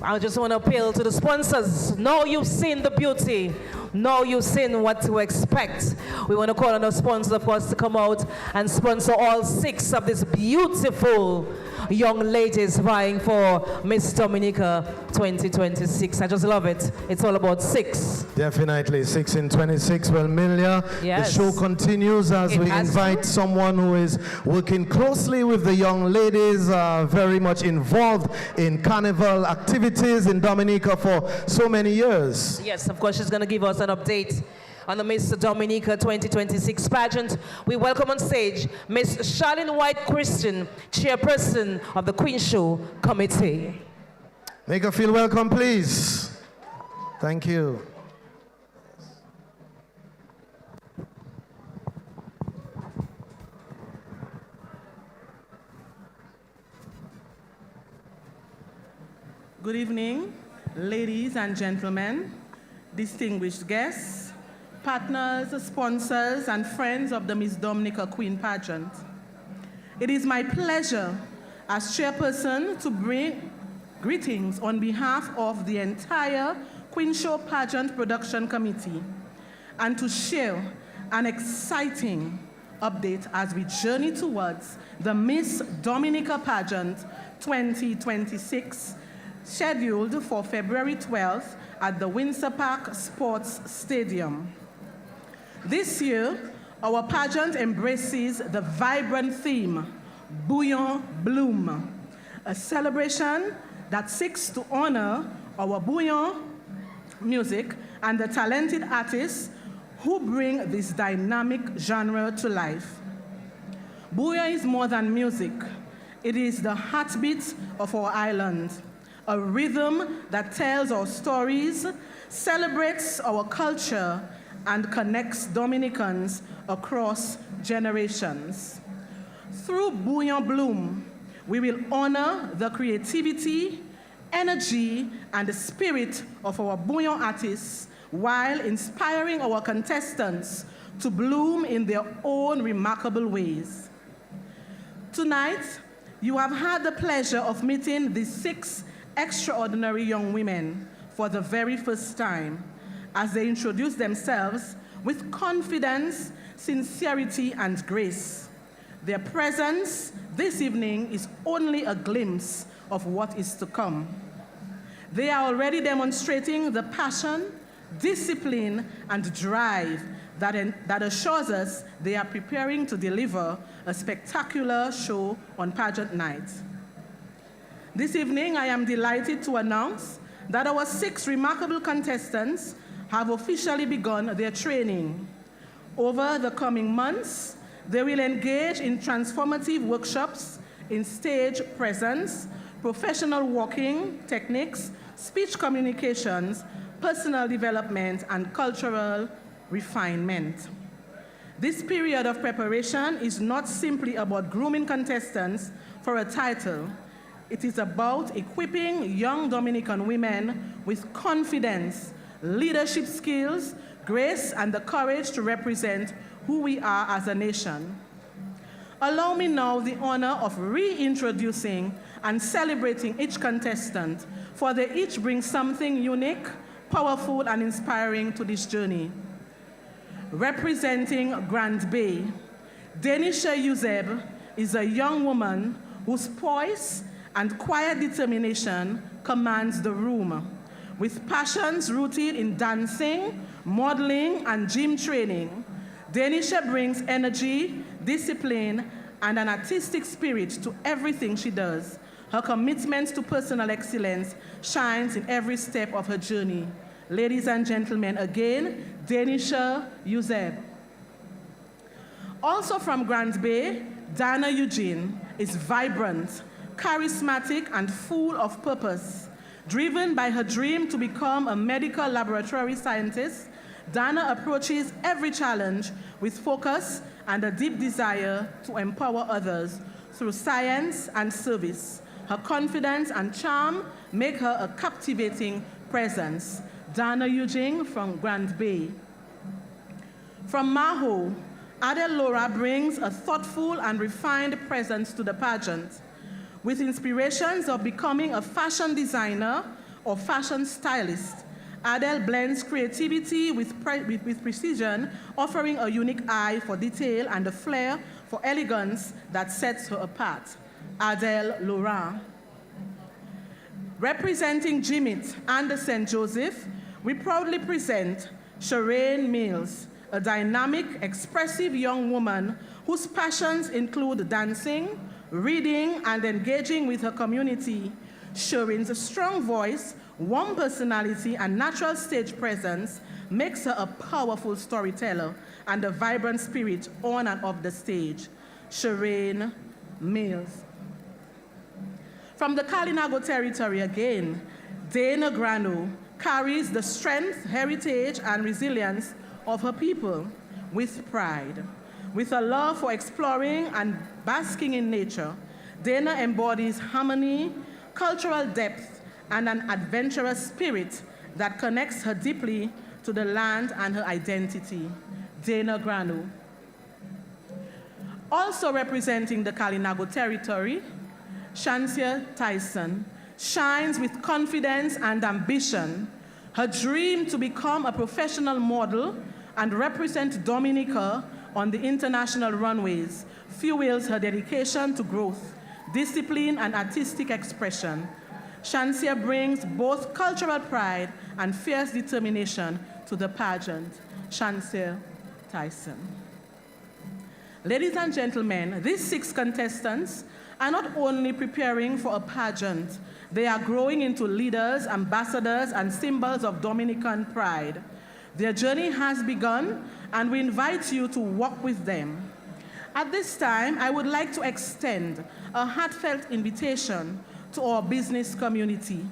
I just want to appeal to the sponsors. Now you've seen the beauty. Now you've seen what to expect. We want to call on the sponsors, of course, to come out and sponsor all 6 of these beautiful young ladies vying for Miss Dominica 2026. I just love it. It's all about 6. Definitely, 6 in 26. Well, Milia, Yes. the show continues as It we has invite to. someone who is working closely with the young ladies, very much involved in carnival activities in Dominica for so many years. Yes, of course, she's going to give us an update on the Miss Dominica 2026 pageant. We welcome on stage Miss Charlene White Christian, chairperson of the Queen Show Committee. Make her feel welcome, please. Thank you. Good evening, ladies and gentlemen, distinguished guests, partners, sponsors, and friends of the Miss Dominica Queen pageant. It is my pleasure as chairperson to bring greetings on behalf of the entire Queen Show Pageant Production Committee and to share an exciting update as we journey towards the Miss Dominica Pageant 2026, scheduled for February 12th at the Windsor Park Sports Stadium. This year, our pageant embraces the vibrant theme, Bouillon Bloom, a celebration that seeks to honor our bouillon music and the talented artists who bring this dynamic genre to life. Bouillon is more than music. It is the heartbeat of our island, a rhythm that tells our stories, celebrates our culture, and connects Dominicans across generations. Through Bouillon Bloom, we will honor the creativity, energy, and the spirit of our bouillon artists while inspiring our contestants to bloom in their own remarkable ways. Tonight, you have had the pleasure of meeting these 6 extraordinary young women for the very first time as they introduce themselves with confidence, sincerity, and grace. Their presence this evening is only a glimpse of what is to come. They are already demonstrating the passion, discipline, and drive that assures us they are preparing to deliver a spectacular show on pageant night. This evening, I am delighted to announce that our 6 remarkable contestants have officially begun their training. Over the coming months, they will engage in transformative workshops in stage presence, professional walking techniques, speech communications, personal development, and cultural refinement. This period of preparation is not simply about grooming contestants for a title. It is about equipping young Dominican women with confidence, leadership skills, grace, and the courage to represent who we are as a nation. Allow me now the honor of reintroducing and celebrating each contestant, for they each bring something unique, powerful, and inspiring to this journey. Representing Grand Bay, Denisha Yuzeb is a young woman whose poise and quiet determination commands the room. With passions rooted in dancing, modeling, and gym training, Denisha brings energy, discipline, and an artistic spirit to everything she does. Her commitment to personal excellence shines in every step of her journey. Ladies and gentlemen, again, Denisha Yuzeb. Also from Grand Bay, Dana Eugene is vibrant, charismatic, and full of purpose. Driven by her dream to become a medical laboratory scientist, Dana approaches every challenge with focus and a deep desire to empower others through science and service. Her confidence and charm make her a captivating presence. Dana Eugene from Grand Bay. From Maho, Adele Laura brings a thoughtful and refined presence to the pageant. With inspirations of becoming a fashion designer or fashion stylist, Adele blends creativity with precision, offering a unique eye for detail and a flair for elegance that sets her apart. Adele Laura. Representing Jimit and the St. Joseph, we proudly present Shireen Mills, a dynamic, expressive young woman whose passions include dancing, reading, and engaging with her community. Shireen's strong voice, warm personality, and natural stage presence makes her a powerful storyteller and a vibrant spirit on and off the stage. Shireen Mills. From the Kalinago territory again, Dana Grano carries the strength, heritage, and resilience of her people with pride. With a love for exploring and basking in nature, Dana embodies harmony, cultural depth, and an adventurous spirit that connects her deeply to the land and her identity. Dana Grano. Also representing the Kalinago territory, Shansia Tyson shines with confidence and ambition. Her dream to become a professional model and represent Dominica on the international runways fuels her dedication to growth, discipline, and artistic expression. Shansia brings both cultural pride and fierce determination to the pageant. Shansia Tyson. Ladies and gentlemen, these 6 contestants are not only preparing for a pageant, they are growing into leaders, ambassadors, and symbols of Dominican pride. Their journey has begun, and we invite you to walk with them. At this time, I would like to extend a heartfelt invitation to our business community.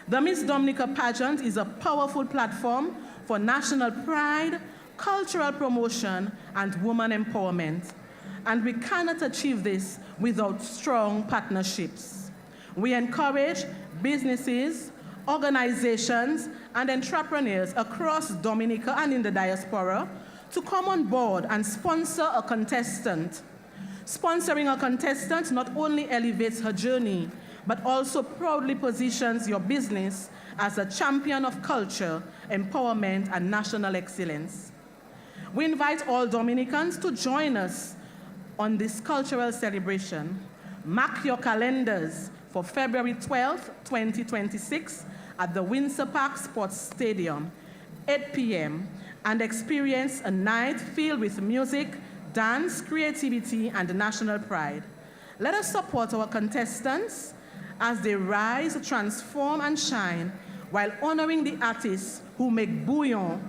The Miss Dominica pageant is a powerful platform for national pride, cultural promotion, and woman empowerment. And we cannot achieve this without strong partnerships. We encourage businesses, organizations, and entrepreneurs across Dominica and in the diaspora to come on board and sponsor a contestant. Sponsoring a contestant not only elevates her journey, but also proudly positions your business as a champion of culture, empowerment, and national excellence. We invite all Dominicans to join us on this cultural celebration. Mark your calendars for February 12th, 2026 at the Windsor Park Sports Stadium, 8 p.m., and experience a night filled with music, dance, creativity, and national pride. Let us support our contestants as they rise, transform, and shine while honoring the artists who make bouillon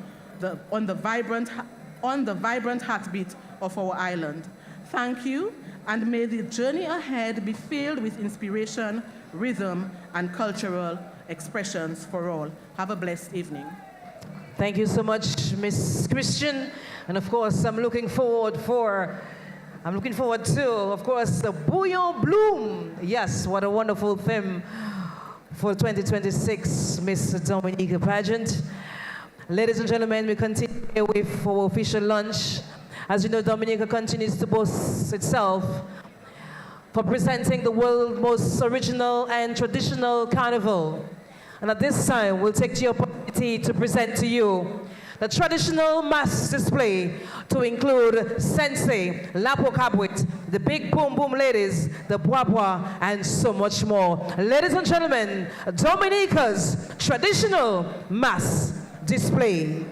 on the vibrant heartbeat of our island. Thank you, and may the journey ahead be filled with inspiration, rhythm, and cultural expressions for all. Have a blessed evening. Thank you so much, Miss Christian. And of course, I'm looking forward to, of course, the Bouillon Bloom. Yes, what a wonderful theme for 2026 Miss Dominica pageant. Ladies and gentlemen, we continue with our official lunch. As you know, Dominica continues to boast itself for presenting the world's most original and traditional carnival. And at this time, we'll take the opportunity to present to you the traditional mass display to include Sensei, Lapo Kabwit, the Big Boom Boom Ladies, the Bwabwa, and so much more. Ladies and gentlemen, Dominica's traditional mass display.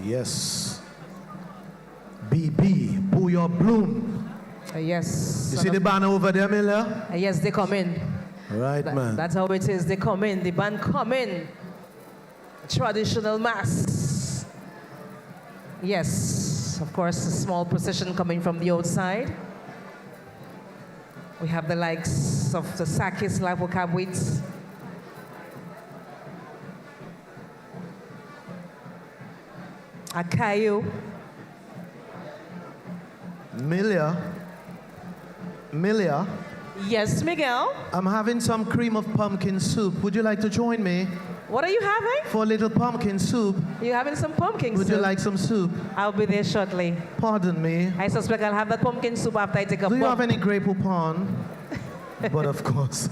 Yes. BB, Booyah Bloom. Yes. You see the banner over there, Miller? Yes, they come in. Right, man. That's how it is. They come in. The band come in. Traditional mass. Yes. Of course, a small procession coming from the outside. We have the likes of the Sakis, Lapokabwits. Akayo. Milia. Yes, Miguel? I'm having some cream of pumpkin soup. Would you like to join me? What are you having? For a little pumpkin soup. You're having some pumpkin Would soup? you like some soup? I'll be there shortly. Pardon me. I suspect I'll have that pumpkin soup after I take a Do you bump. have any Grey Poupon? But of course.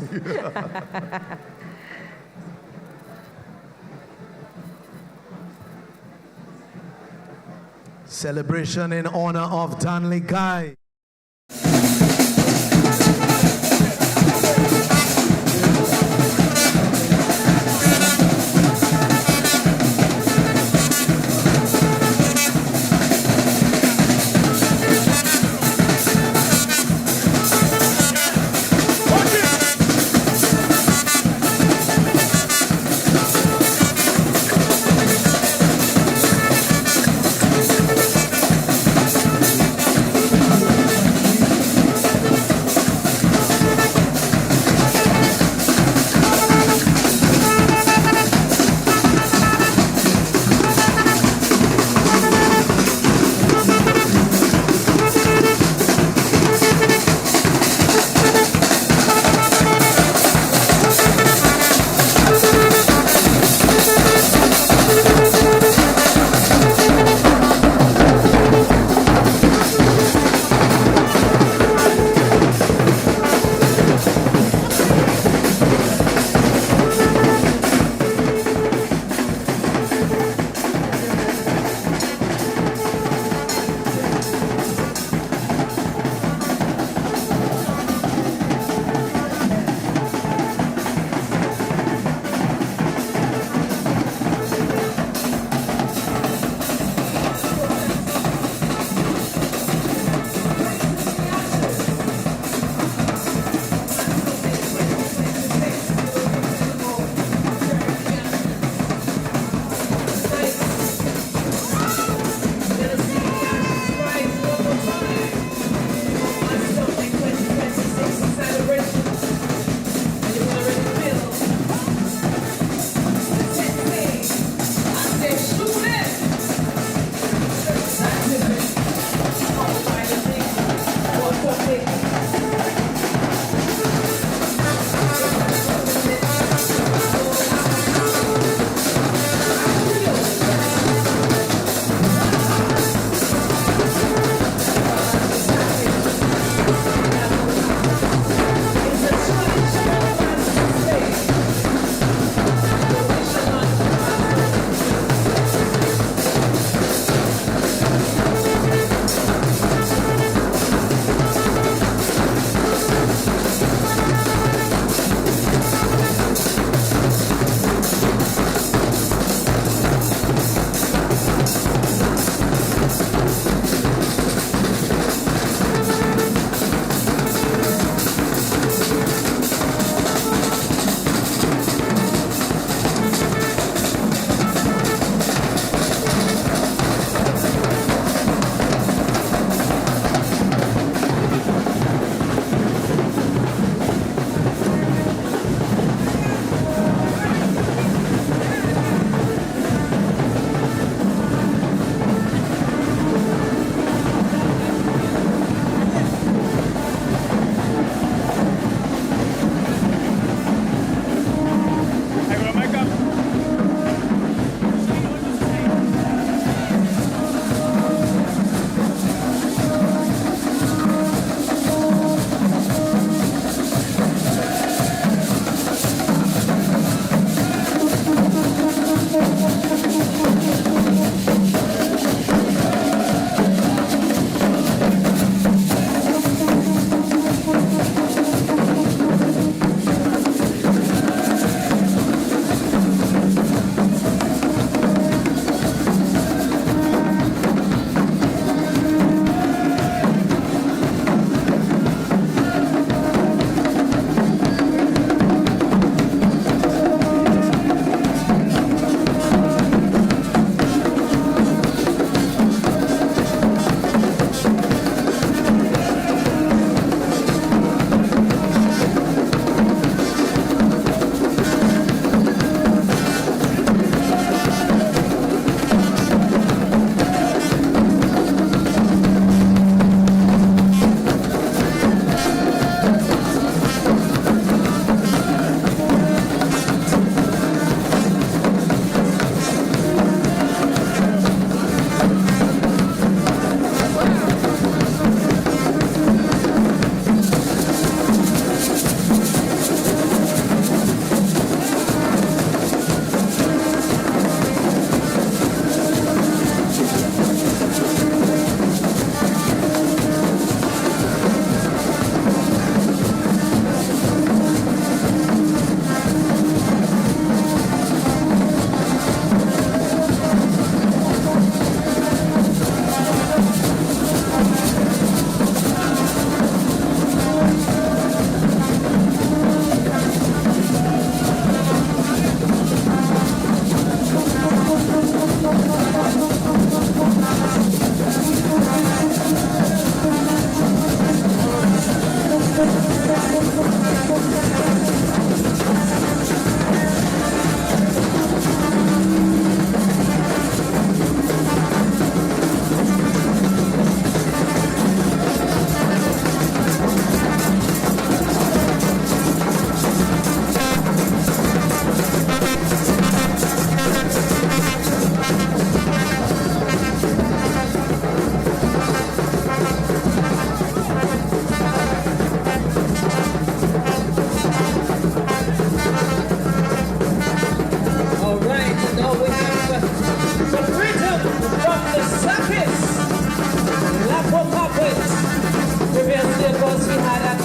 Celebration in honor of Danley Guy.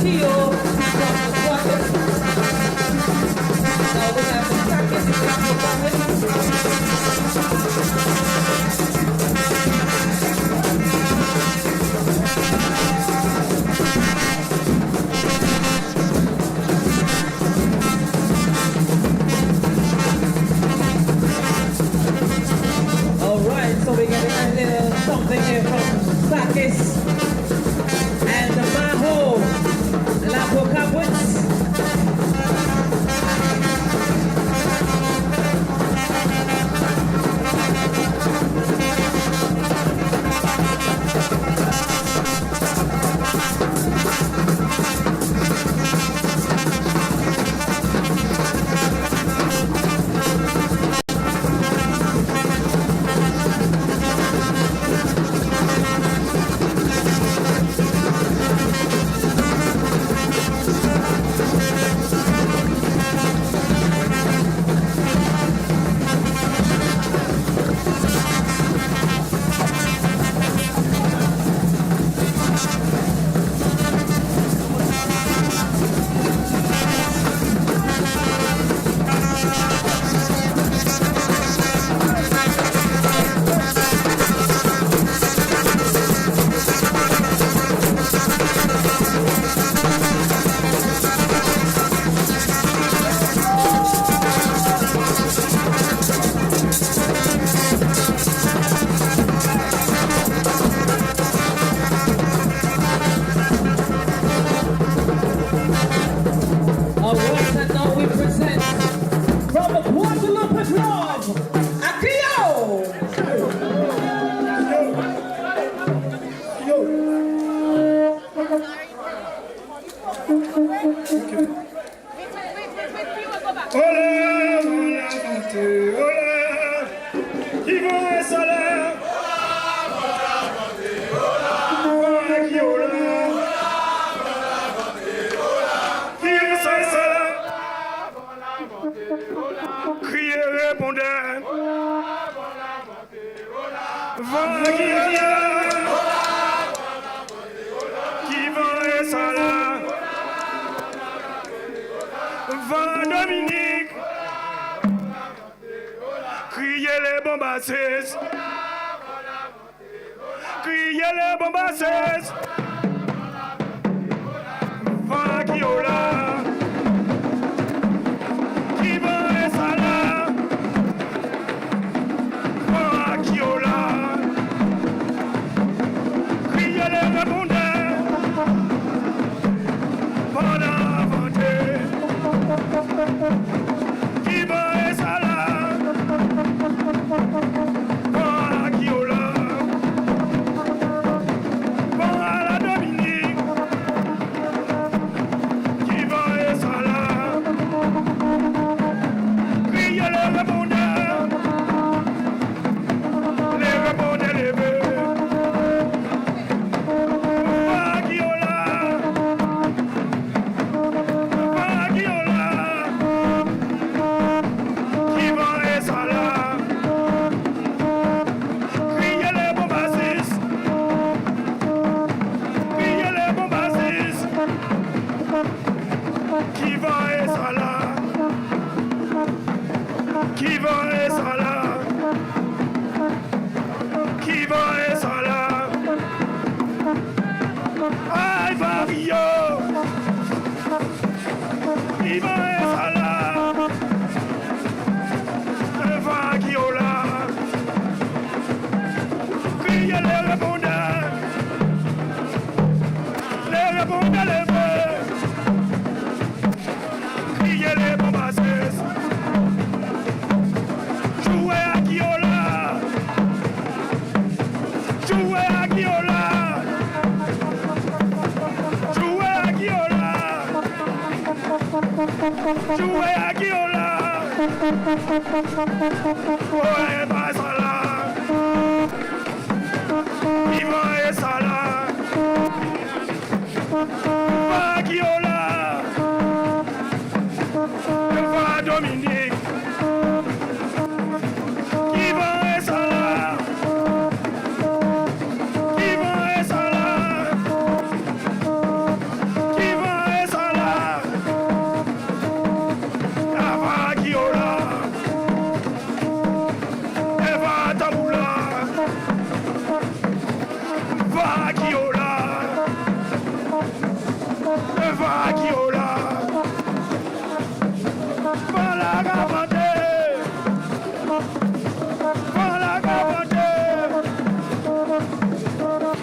Tio from the Swatted. Now we have the Sakis from the Alright, so we're getting a little something here from Sakis and the Maho, Lapo Capuits. Alright, and now we present from the Guadalupe Club, Akio! Criez répondez. Voilà qui vient. Qui va et ça là. Va Dominique. Criez les bombasses. Criez les bombasses. Va qui au là. Qui va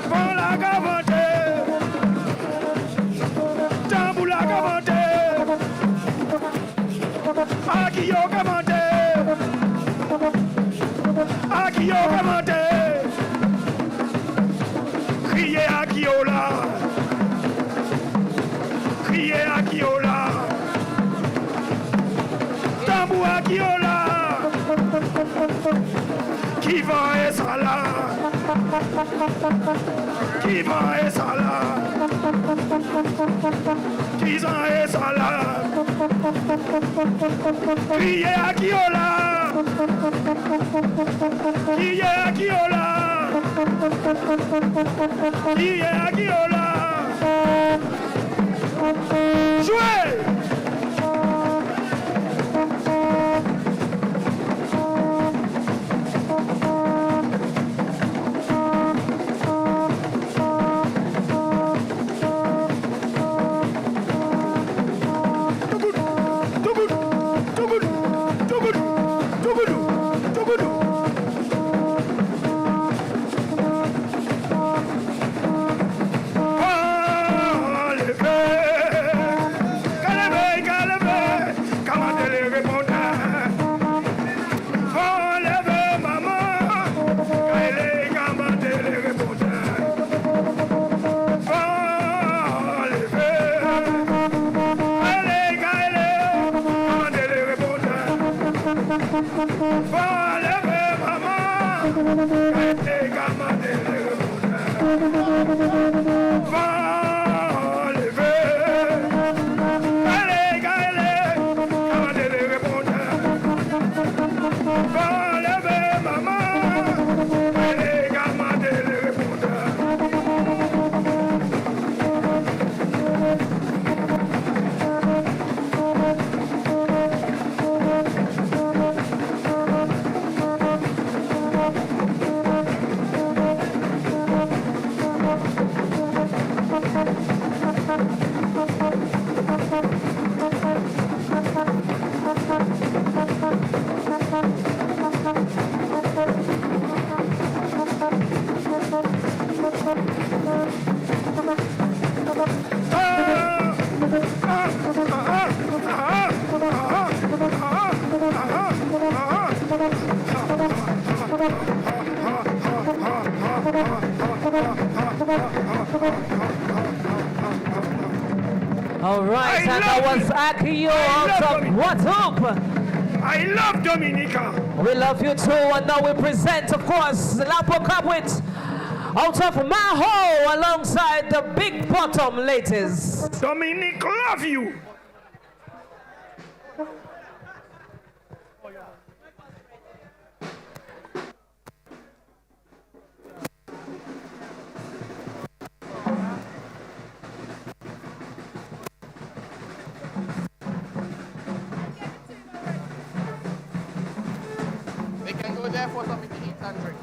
Bon la gavante, tambou la gavante, Akiyo gavante, Akiyo gavante, criez Akiola, criez Akiola, tambou Akiola, qui va et ça là. Qui va et salade, qui va et salade, qui est à Kiola, qui est à Kiola, qui est à Kiola, jouez! All right, and that was Akio out of What Up? I love Dominica. We love you too, and now we present, of course, Lapo Kapwit out of Maho alongside the Big Bottom ladies. Dominic, love you. They can go there for something to eat and drink.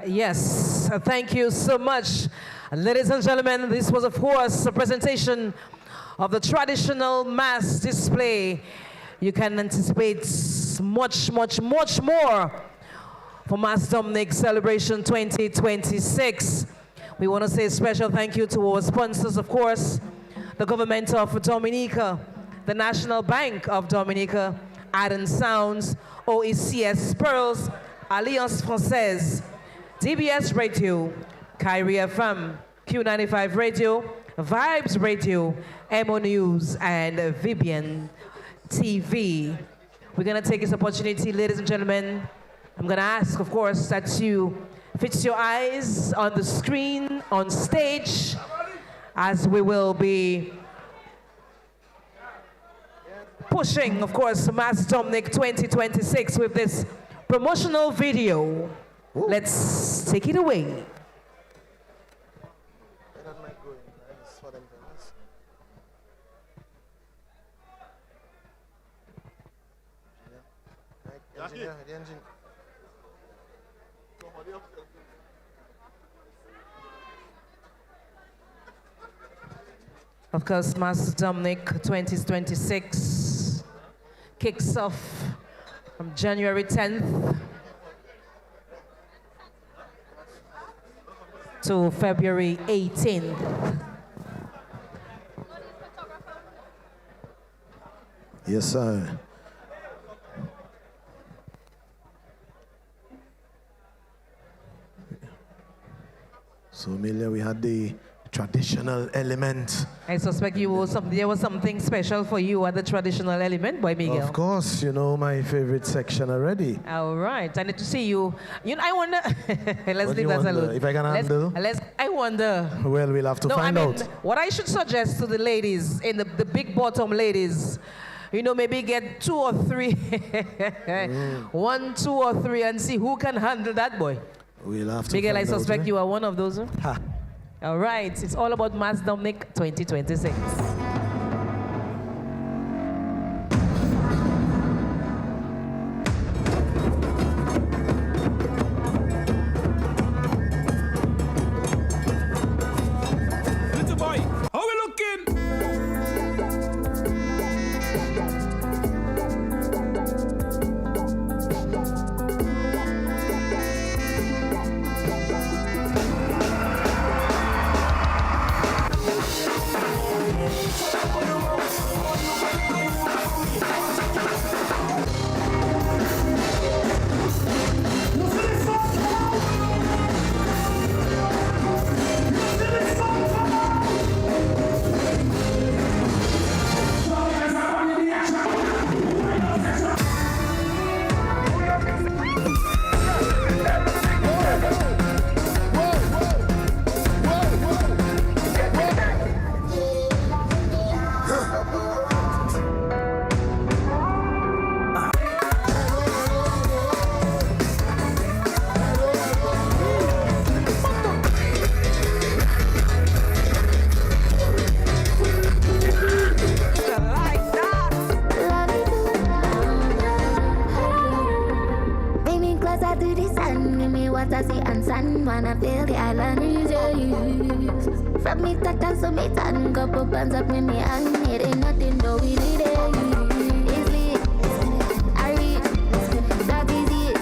Yes, thank you so much. Ladies and gentlemen, this was, of course, a presentation of the traditional mass display. You can anticipate much, much, much more for Mass Dominic Celebration 2026. We want to say a special thank you to our sponsors, of course, the government of Dominica, the National Bank of Dominica, Aden Sounds, OECS Pearls, Alliance Française, DBS Radio, Kyrie FM, Q95 Radio, Vibes Radio, MO News, and Vivian TV. We're going to take this opportunity, ladies and gentlemen. I'm going to ask, of course, that you fix your eyes on the screen, on stage, as we will be pushing, of course, Mass Dominic 2026 with this promotional video. Ooh. Let's take it away. Of course, Mass Dominic 2026 kicks off from January 10th to February 18th. Yes, sir. So, Amelia, we had the traditional element. I suspect there was something special for you at the traditional element, Boy Miguel. Of course, you know my favorite section already. All right, I need to see you. I wonder. Let's leave that alone. If I can handle? I wonder. Well, we'll have to find out. What I should suggest to the ladies, in the big bottom ladies, maybe get 2 or 3. 1, 2, or 3 and see who can handle that, boy. We'll have to Miguel, I find out, suspect you are one of those. Huh? Ha. All right, it's all about Mass Dominic 2026. Little boy, how we looking? feel the island reaches. From me tata so me tan couple bands up in me and it ain't nothing though we need it. It's lit, I read, that is it.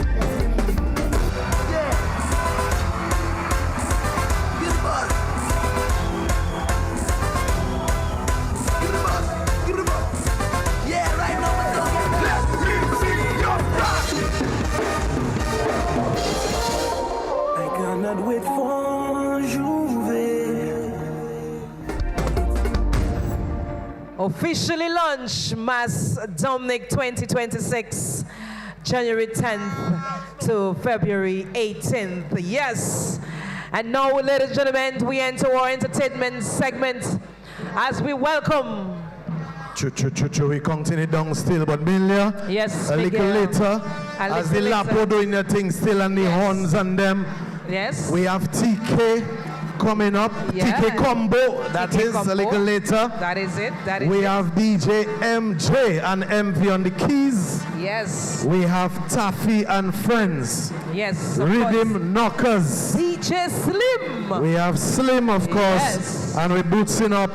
Give the buzz. Give the buzz. Give the buzz. Yeah, right now we're going. Let me see your rock. I cannot wait for Juve. Officially launched Mass Dominic 2026, January 10th to February 18th. Yes. And now, ladies and gentlemen, we enter our entertainment segment as we welcome. We continue down still, but Milia, yes, a little later, as the Lapo doing their thing still and the horns and them. Yes. We have TK coming up, TK Combo, that TK is Combo. a little later. That is it, that is we it. have DJ MJ and MV on the keys. Yes. We have Taffy and Friends. Yes. Rhythm Knockers. DJ Slim. We have Slim, of course. Yes. And we're bootsing up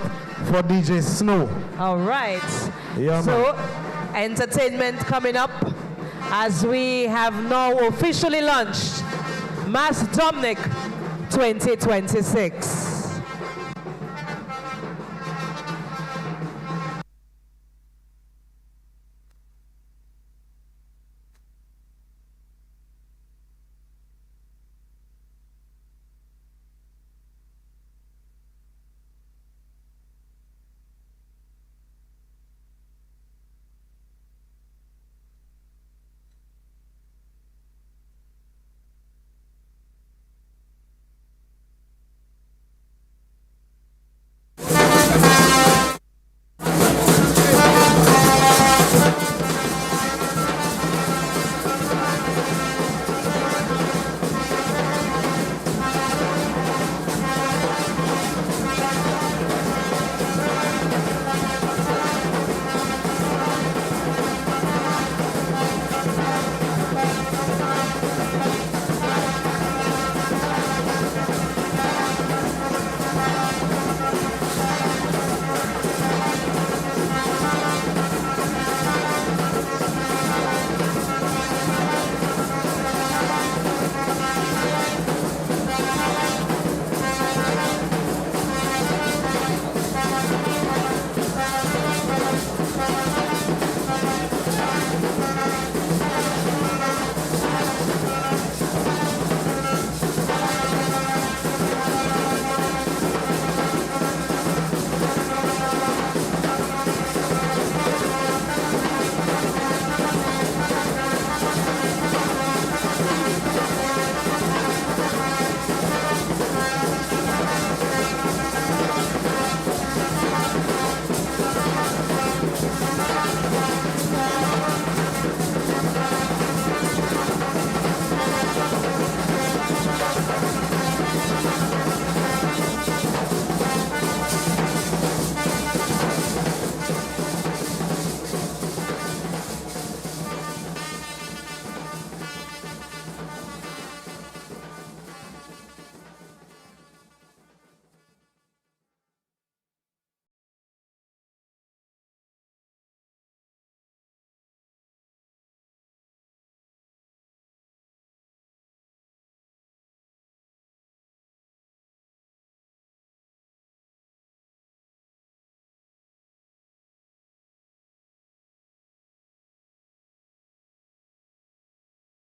for DJ Snow. All right. Yeah, so, entertainment coming up as we have now officially launched Mass Dominic 2026.